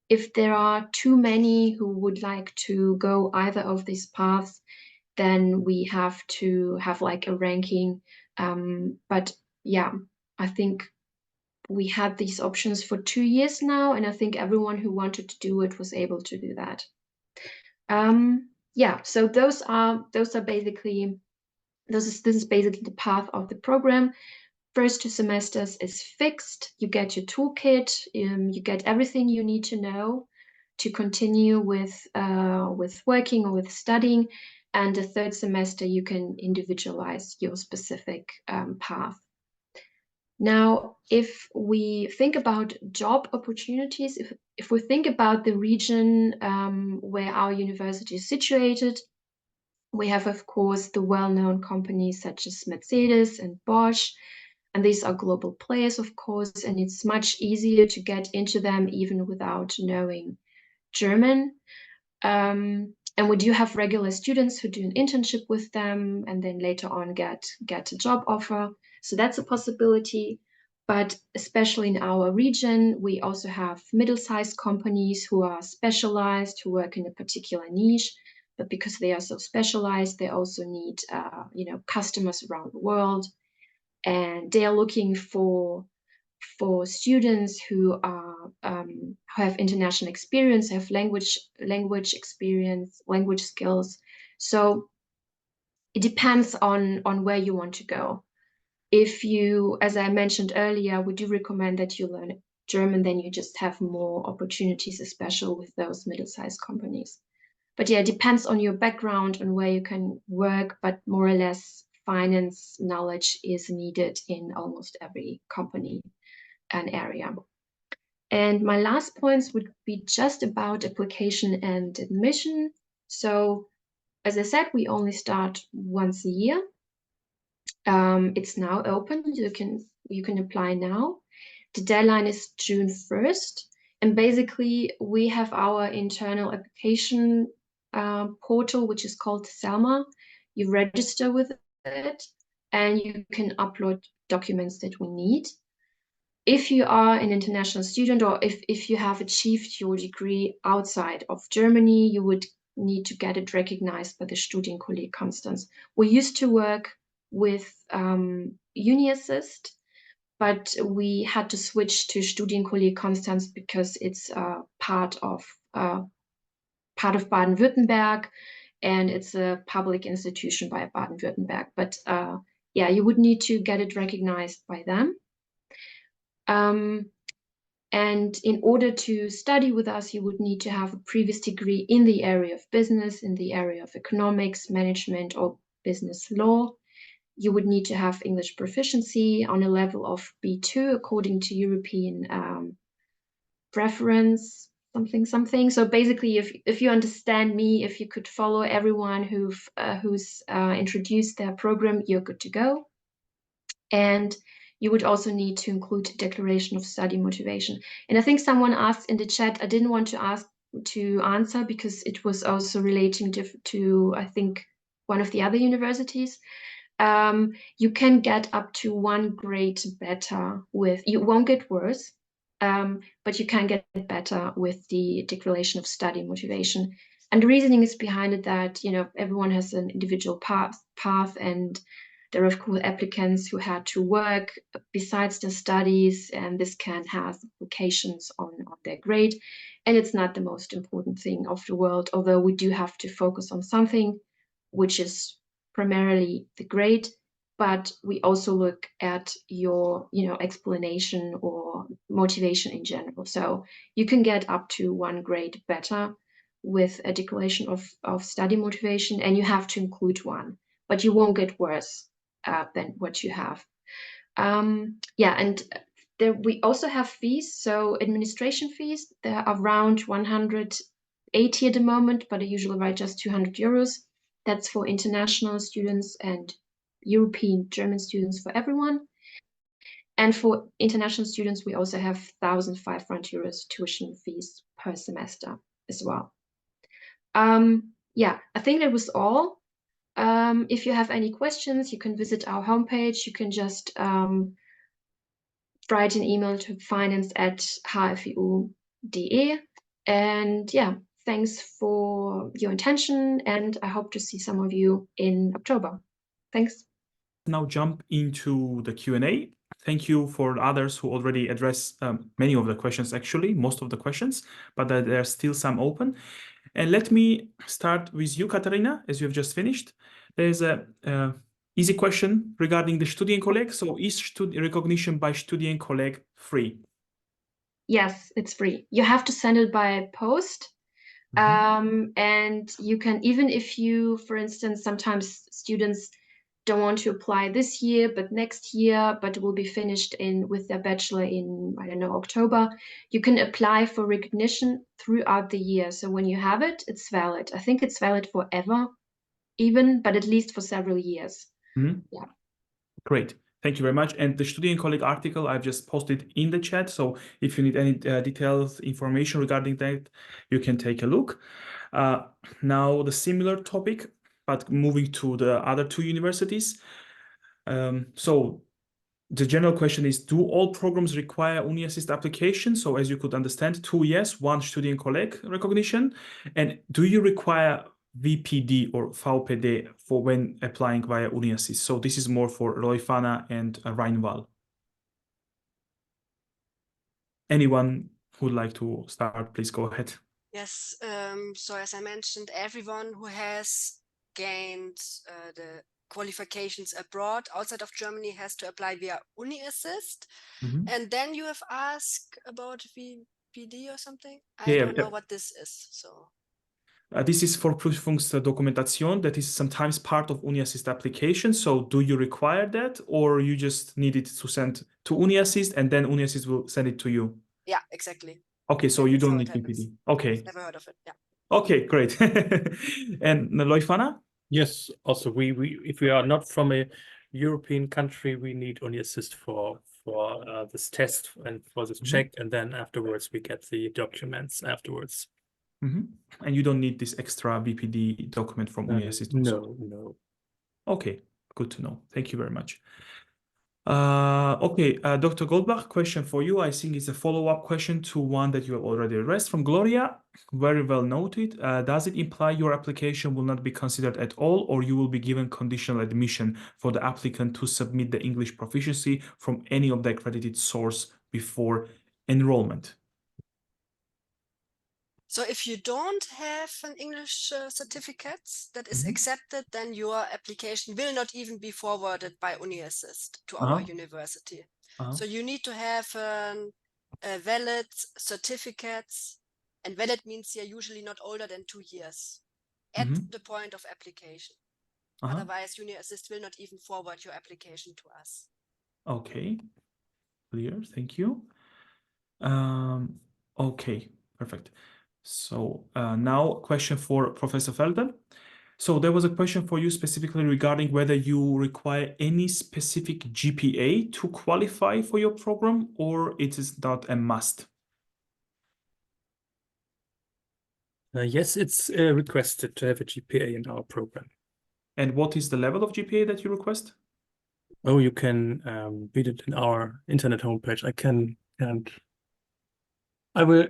If there are too many who would like to go either of these paths, then we have to have like a ranking. But yeah, I think we had these options for 2 years now, and I think everyone who wanted to do it was able to do that. Yeah, so this is basically the path of the program. First 2 semesters is fixed. You get your toolkit, you get everything you need to know to continue with working or with studying. And the third semester, you can individualize your specific path. Now, if we think about job opportunities, if we think about the region where our university is situated, we have, of course, the well-known companies such as Mercedes and Bosch, and these are global players, of course, and it's much easier to get into them even without knowing German. And we do have regular students who do an internship with them and then later on get a job offer. So that's a possibility. But especially in our region, we also have middle-sized companies who are specialized, who work in a particular niche. But because they are so specialized, they also need customers around the world. And they are looking for students who have international experience, have language experience, language skills. So it depends on where you want to go. If you, as I mentioned earlier, we do recommend that you learn German, then you just have more opportunities, especially with those middle-sized companies. But yeah, it depends on your background and where you can work, but more or less finance knowledge is needed in almost every company and area. And my last points would be just about application and admission. So as I said, we only start once a year. It's now open. You can apply now. The deadline is June 1st. And basically, we have our internal application portal, which is called Selma. You register with it, and you can upload documents that we need. If you are an international student, or if you have achieved your degree outside of Germany, you would need to get it recognized by the 𝘱𝘢𝘪𝘥 Konstanz. We used to work with UniAssist, but we had to switch to 𝘱𝘢𝘪𝘥 Konstanz because it's part of Baden-Württemberg, and it's a public institution by Baden-Württemberg. But yeah, you would need to get it recognized by them. And in order to study with us, you would need to have a previous degree in the area of business, in the area of economics, management, or business law. You would need to have English proficiency on a level of B2 according to European preference, something. So basically, if you understand me, if you could follow everyone who's introduced their program, you're good to go. And you would also need to include a declaration of study motivation. And I think someone asked in the chat, I didn't want to answer because it was also relating to I think, one of the other universities. You can get up to 1 grade better with, you won't get worse, but you can get better with the declaration of study motivation. And the reasoning is behind it that, everyone has an individual path, and there are, of course, applicants who had to work besides their studies, and this can have implications on their grade. And it's not the most important thing of the world, although we do have to focus on something, which is primarily the grade, but we also look at your, explanation or motivation in general. So you can get up to 1 grade better with a declaration of study motivation, and you have to include one, but you won't get worse than what you have. Yeah, and there we also have fees. So administration fees, they're around 180 at the moment, but I usually write just 200 euros. That's for international students and European German students, for everyone. And for international students, we also have 1,500 euros tuition fees per semester as well. Yeah, I think that was all. If you have any questions, you can visit our homepage. You can just write an email to finance@hfeu.de. And yeah, thanks for your attention, and I hope to see some of you in October. Thanks. Now jump into the Q&A. Thank you for others who already addressed many of the questions, actually, most of the questions, but there are still some open. And let me start with you, Katharina, as you have just finished. There's a easy question regarding the Studienkolleg. So is recognition by Studienkolleg free? Yes, it's free. You have to send it by post. And you can, even if you, for instance, sometimes students don't want to apply this year, but next year, but will be finished with their bachelor in, I don't know, October, you can apply for recognition throughout the year. So when you have it, it's valid. I think it's valid forever, even, but at least for several years. Yeah. Great. Thank you very much. And the Studienkolleg article I've just posted in the chat. So if you need any detailed information regarding that, you can take a look. Now the similar topic, but moving to the other two universities. So the general question is, do all programs require UniAssist application? So as you could understand, 2 yes, 1 Studienkolleg recognition. And do you require VPD or VPD for when applying via UniAssist? So this is more for Leuphana and Rheinval. Anyone who would like to start, please go ahead. Yes, so as I mentioned, everyone who has gained the qualifications abroad, outside of Germany, has to apply via UniAssist. And then you have asked about VPD or something. I don't know what this is. So this is for Prüfungsdokumentation. That is sometimes part of UniAssist application. So do you require that, or you just need it to send to UniAssist and then UniAssist will send it to you? Yeah, exactly. Okay, so you don't need VPD. Okay. I've never heard of it. Yeah. Okay, great. And Leuphana? Yes, also if we are not from a European country, we need UniAssist for this test and for this check, and then afterwards we get the documents afterwards. And you don't need this extra VPD document from UniAssist? No. Okay, good to know. Thank you very much. Okay, Dr. Goldbach, question for you. I think it's a follow-up question to one that you have already addressed from Gloria. Very well noted. Does it imply your application will not be considered at all, or you will be given conditional admission for the applicant to submit the English proficiency from any of the accredited source before enrollment? So if you don't have an English certificate that is accepted, then your application will not even be forwarded by UniAssist to our university. So you need to have a valid certificate, and valid means you're usually not older than 2 years at the point of application. Otherwise, UniAssist will not even forward your application to us. Okay, clear. Thank you. Okay, perfect. So now a question for Professor Felder. So there was a question for you specifically regarding whether you require any specific GPA to qualify for your program, or it is not a must? Yes, it's requested to have a GPA in our program. And what is the level of GPA that you request? Oh, you can read it in our internet homepage. I will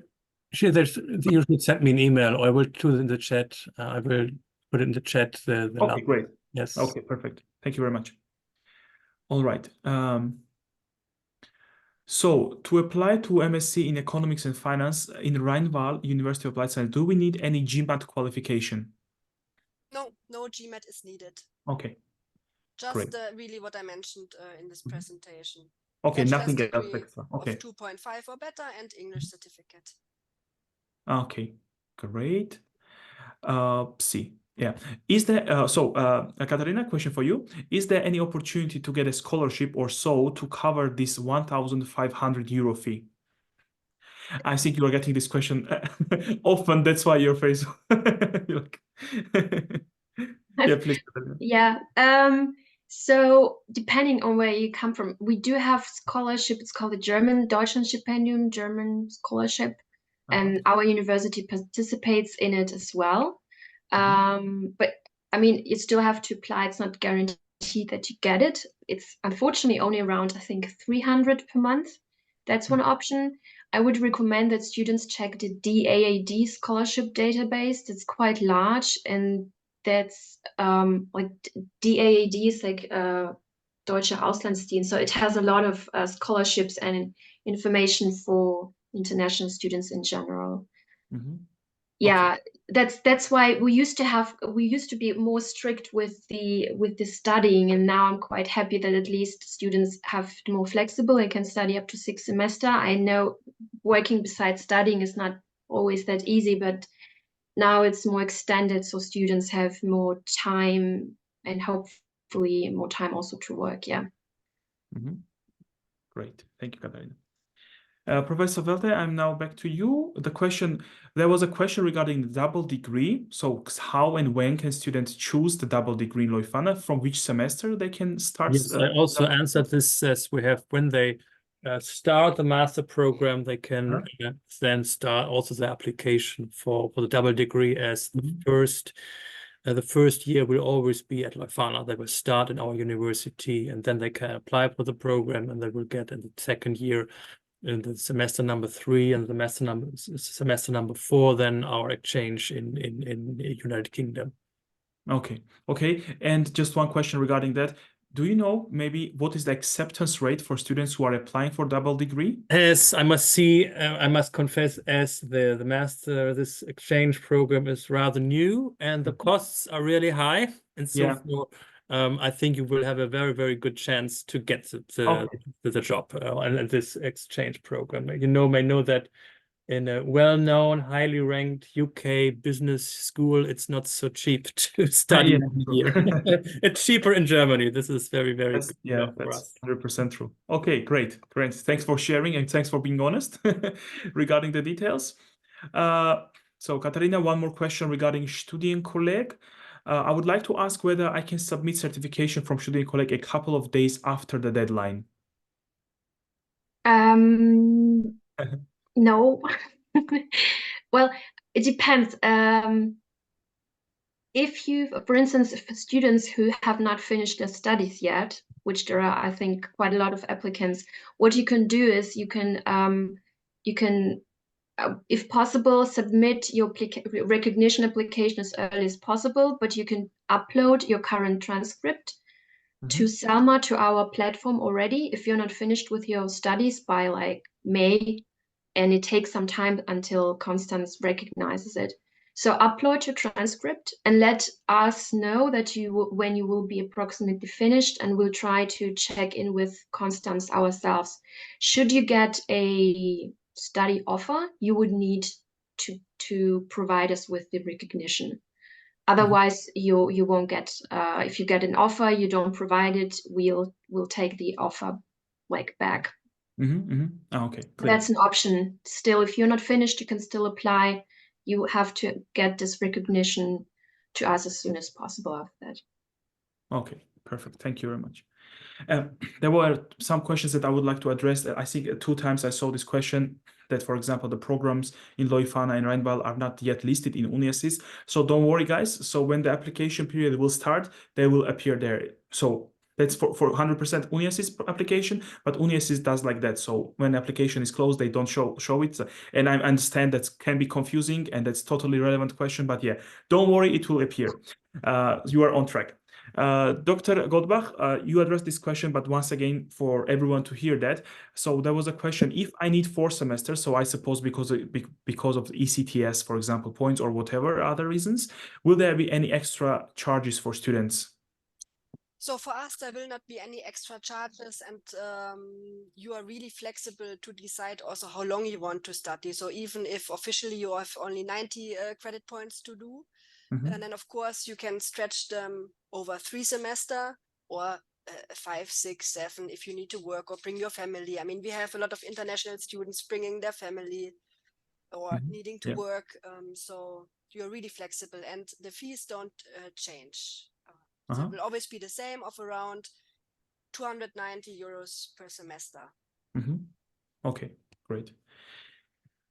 share this. You should send me an email, or I will put it in the chat. I will put it in the chat. Okay, great. Yes. Okay, perfect. Thank you very much. All right. So to apply to MSc in Economics and Finance in Rheinval University of Applied Science, do we need any GMAT qualification? No GMAT is needed. Okay. Just really what I mentioned in this presentation. Okay, nothing else extra. Okay. Of 2.5 or better and English certificate. Okay, great. See, Yeah. Is there, Katarina, question for you. Is there any opportunity to get a scholarship or so to cover this 1,500 euro fee? I think you are getting this question often. That's why your face. Yeah, please. Yeah. So depending on where you come from, we do have scholarship. It's called the German Deutschlandstipendium, German scholarship, and our university participates in it as well. But I mean, you still have to apply. It's not guaranteed that you get it. It's unfortunately only around, I think, 300 per month. That's one option. I would recommend that students check the DAAD scholarship database. It's quite large, and that's like DAAD is like Deutsche Auslandsdienst. So it has a lot of scholarships and information for international students in general. Yeah, that's why we used to be more strict with the studying, and now I'm quite happy that at least students have more flexible. They can study up to 6 semesters. I know working besides studying is not always that easy, but now it's more extended, so students have more time and hopefully more time also to work. Yeah. Great. Thank you, Katarina. Professor Welte, I'm now back to you. There was a question regarding the double degree. So how and when can students choose the double degree in Leuphana? From which semester they can start? Yes, I also answered this as we have when they start the master program, they can then start also the application for the double degree as the first year will always be at Leuphana. They will start in our university, and then they can apply for the program, and they will get in the second year in the semester number 3 and the semester number 4, then our exchange in the United Kingdom. Okay. And just one question regarding that. Do you know maybe what is the acceptance rate for students who are applying for double degree? As I must confess, as the master, this exchange program is rather new and the costs are really high. And so I think you will have a very, very good chance to get the job and this exchange program. You may know that in a well-known, highly ranked UK business school, it's not so cheap to study here. It's cheaper in Germany. This is very, very good. Yeah, that's 100% true. Okay, great. Thanks for sharing and thanks for being honest regarding the details. So, Katharina, one more question regarding Studienkolleg. I would like to ask whether I can submit certification from Studienkolleg a couple of days after the deadline. No. Well, it depends. If for instance, for students who have not finished their studies yet, which there are, I think, quite a lot of applicants, what you can do is you can, if possible, submit your recognition application as early as possible, but you can upload your current transcript to 𝘱𝘢, to our platform already, if you're not finished with your studies by like May, and it takes some time until Constance recognizes it. So upload your transcript and let us know that when you will be approximately finished, and we'll try to check in with Constance ourselves. Should you get a study offer, you would need to provide us with the recognition. Otherwise, you won't get. If you get an offer, you don't provide it, we'll take the offer like back. Okay, clear. That's an option. Still, if you're not finished, you can still apply. You have to get this recognition to us as soon as possible after that. Okay, perfect. Thank you very much. There were some questions that I would like to address. I think 2 times I saw this question that, for example, the programs in Leuphana and Rheinball are not yet listed in UniAssist. So don't worry, guys. So when the application period will start, they will appear there. So that's for 100% UniAssist application, but UniAssist does like that. So when the application is closed, they don't show it. And I understand that can be confusing, and that's totally relevant question. But yeah, don't worry, it will appear. You are on track. Dr. Goldbach, you addressed this question, but once again, for everyone to hear that. So there was a question, if I need 4 semesters, so I suppose because of ECTS, for example, points or whatever other reasons, will there be any extra charges for students? So for us, there will not be any extra charges, and you are really flexible to decide also how long you want to study. So even if officially you have only 90 credit points to do, Mhm. And then, of course, you can stretch them over 3 semesters or 5, 6, 7 if you need to work or bring your family. I mean, we have a lot of international students bringing their family or Mhm. needing to Yeah. work. So you're really flexible and the fees don't change. So it will always be the same of around 290 euros per semester. Mhm. Okay, great.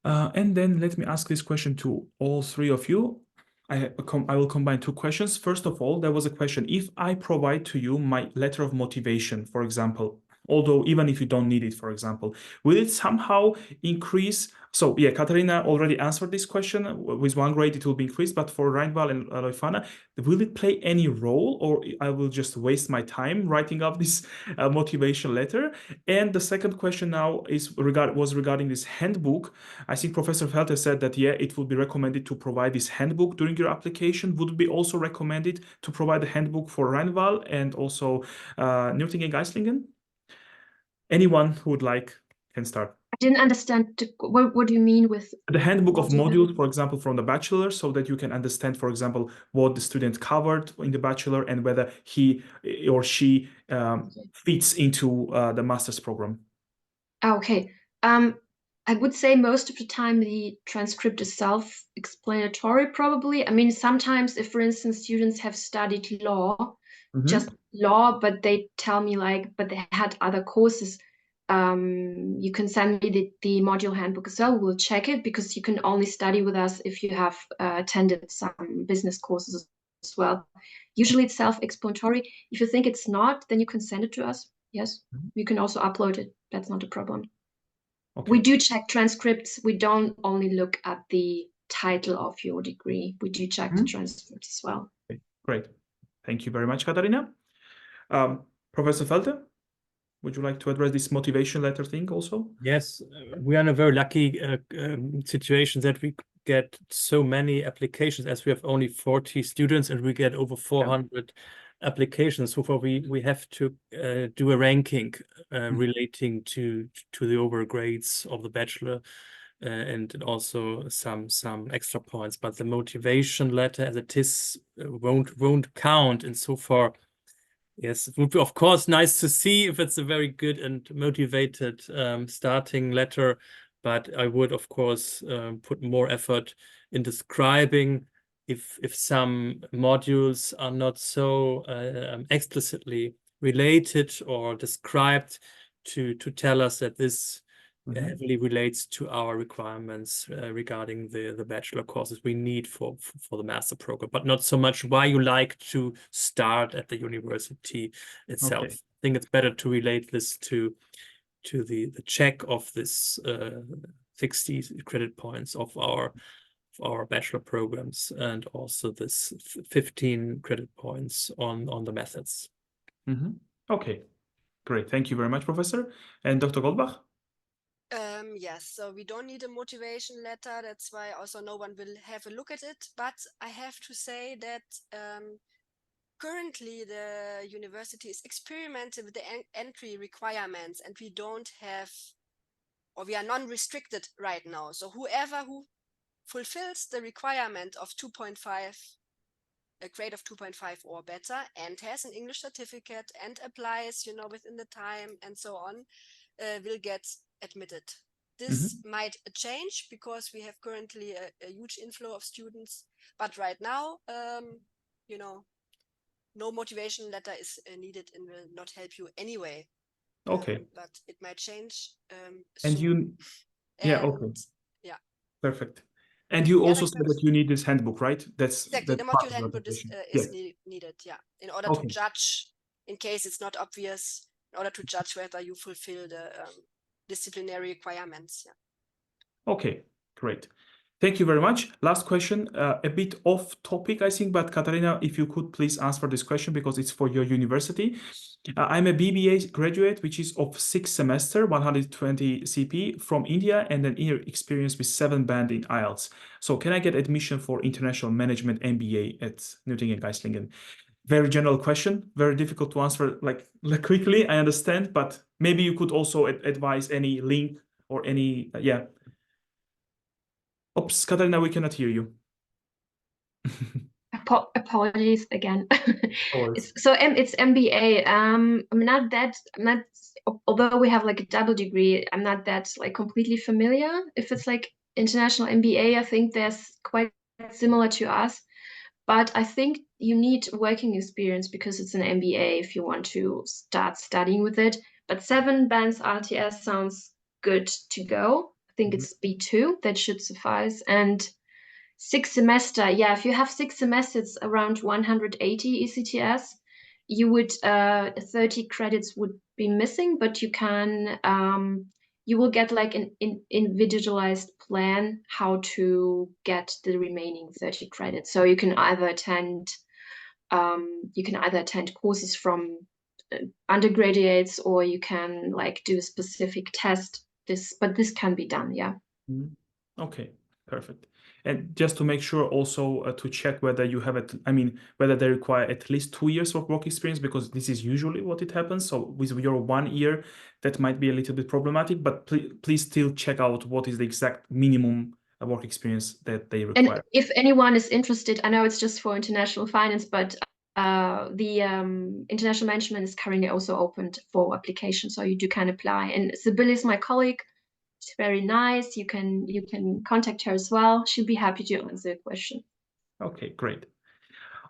And then let me ask this question to all three of you. I will combine two questions. First of all, there was a question. If I provide to you my letter of motivation, for example, although even if you don't need it, for example, will it somehow increase? So yeah, Katarina already answered this question. With 1 grade, it will be increased, but for Rheinval and Leuphana, will it play any role, or I will just waste my time writing up this motivation letter? And the second question now was regarding this handbook. I think Professor Felter said that, yeah, it would be recommended to provide this handbook during your application. Would it be also recommended to provide the handbook for Rheinval and also Nürtingen-Geislingen? Anyone who would like can start. I didn't understand what do you mean with The handbook of module? modules, for example, from the bachelor, so that you can understand, for example, what the student covered in the bachelor and whether he or she fits into the master's program. Okay. I would say most of the time the transcript is self-explanatory, probably. I mean, sometimes if, for instance, students have studied law, just law, but they tell me like, but they had other courses, you can send me the module handbook as well. We'll check it because you can only study with us if you have attended some business courses as well. Usually it's self-explanatory. If you think it's not, then you can send it to us. Yes, you can also upload it. That's not a problem. Okay. We do check transcripts. We don't only look at the title of your degree. We do check the transcripts as well. Okay, great. Thank you very much, Katarina. Professor Felter, would you like to address this motivation letter thing also? Yes, we are in a very lucky situation that we get so many applications, as we have only 40 students and we get over 400 applications. So far, we have to do a ranking relating to the overall grades of the bachelor and also some extra points. But the motivation letter, as it is, won't count. And so far, yes, it would be, of course, nice to see if it's a very good and motivated starting letter, but I would, of course, put more effort in describing if some modules are not so explicitly related or described to tell us that this heavily relates to our requirements regarding the bachelor courses we need for the master program, but not so much why you like to start at the university itself. Okay. I think it's better to relate this to the check of this 60 credit points of our bachelor programs and also this 15 credit points on the methods. Okay, great. Thank you very much, Professor. And Dr. Goldbach? Yes, so we don't need a motivation letter. That's why also no one will have a look at it. But I have to say that currently the university is experimenting with the entry requirements, and we don't have, or we are non-restricted right now. So whoever who fulfills the requirement of 2.5, a grade of 2.5 or better, and has an English certificate and applies, within the time and so on, will get admitted. This might change because we have currently a huge inflow of students, but right now, no motivation letter is needed and will not help you anyway. Okay. But it might change And soon. yeah, okay. Yeah. Perfect. And you also said that you need this handbook, right? Exactly. The part module of the handbook is application. needed, in order to judge, in case it's not obvious, in order to judge whether you fulfill the disciplinary requirements. Yeah. Okay, great. Thank you very much. Last question, a bit off topic, I think, but Katarina, if you could please answer this question because it's for your university. I'm a BBA graduate, which is of 6 semester, 120 CP from India, and an year experience with 7 band in IELTS. So can I get admission for international management MBA at Nürtingen-Geislingen? Very general question, very difficult to answer like quickly, I understand, but maybe you could also advise any link or any, Oops, Katarina, we cannot hear you. apologies again. Always. It's MBA. I'm not, although we have like a double degree, I'm not that like completely familiar. If it's like international MBA, I think there's quite similar to us. But I think you need working experience because it's an MBA if you want to start studying with it. But 7 bands RTS sounds good to go. I think it's B2, that should suffice. And 6 semester, yeah, if you have 6 semesters, around 180 ECTS, you would 30 credits would be missing, but you can you will get like an individualized plan how to get the remaining 30 credits. So you can either attend courses from undergraduates, or you can like do a specific test. But this can be done, yeah. Okay, perfect. And just to make sure also to check whether you have whether they require at least 2 years of work experience, because this is usually what it happens. So with your 1 year, that might be a little bit problematic, but please still check out what is the exact minimum work experience that they require. And if anyone is interested, I know it's just for international finance, but the international management is currently also opened for application, so you can apply. And Sibylle is my colleague. She's very nice. You can contact her as well. She'll be happy to answer your question. Okay, great.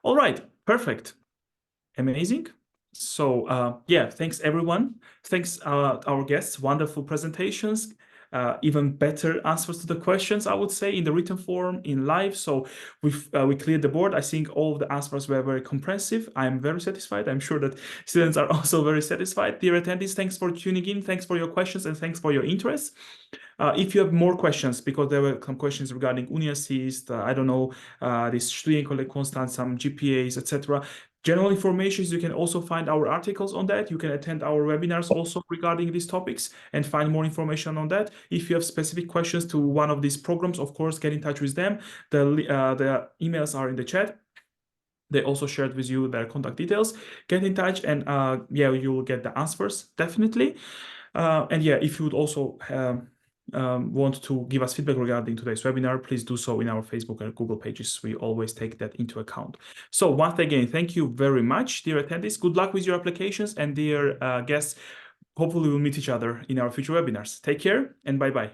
All right, perfect. Amazing. So yeah, thanks everyone. Thanks our guests, wonderful presentations, even better answers to the questions, I would say, in the written form, in live. So we cleared the board. I think all of the answers were very comprehensive. I'm very satisfied. I'm sure that students are also very satisfied. Dear attendees, thanks for tuning in. Thanks for your questions and thanks for your interest. If you have more questions, because there were some questions regarding Uni-Assist, I don't know, this 𝘱𝘢𝘪𝘥𝘪𝘯𝘨, some GPAs, etc. General information, you can also find our articles on that. You can attend our webinars also regarding these topics and find more information on that. If you have specific questions to one of these programs, of course, get in touch with them. The emails are in the chat. They also shared with you their contact details. Get in touch and yeah, you will get the answers, definitely. And yeah, if you would also want to give us feedback regarding today's webinar, please do so in our Facebook and Google pages. We always take that into account. So once again, thank you very much, dear attendees. Good luck with your applications, and dear guests, hopefully we'll meet each other in our future webinars. Take care and bye-bye.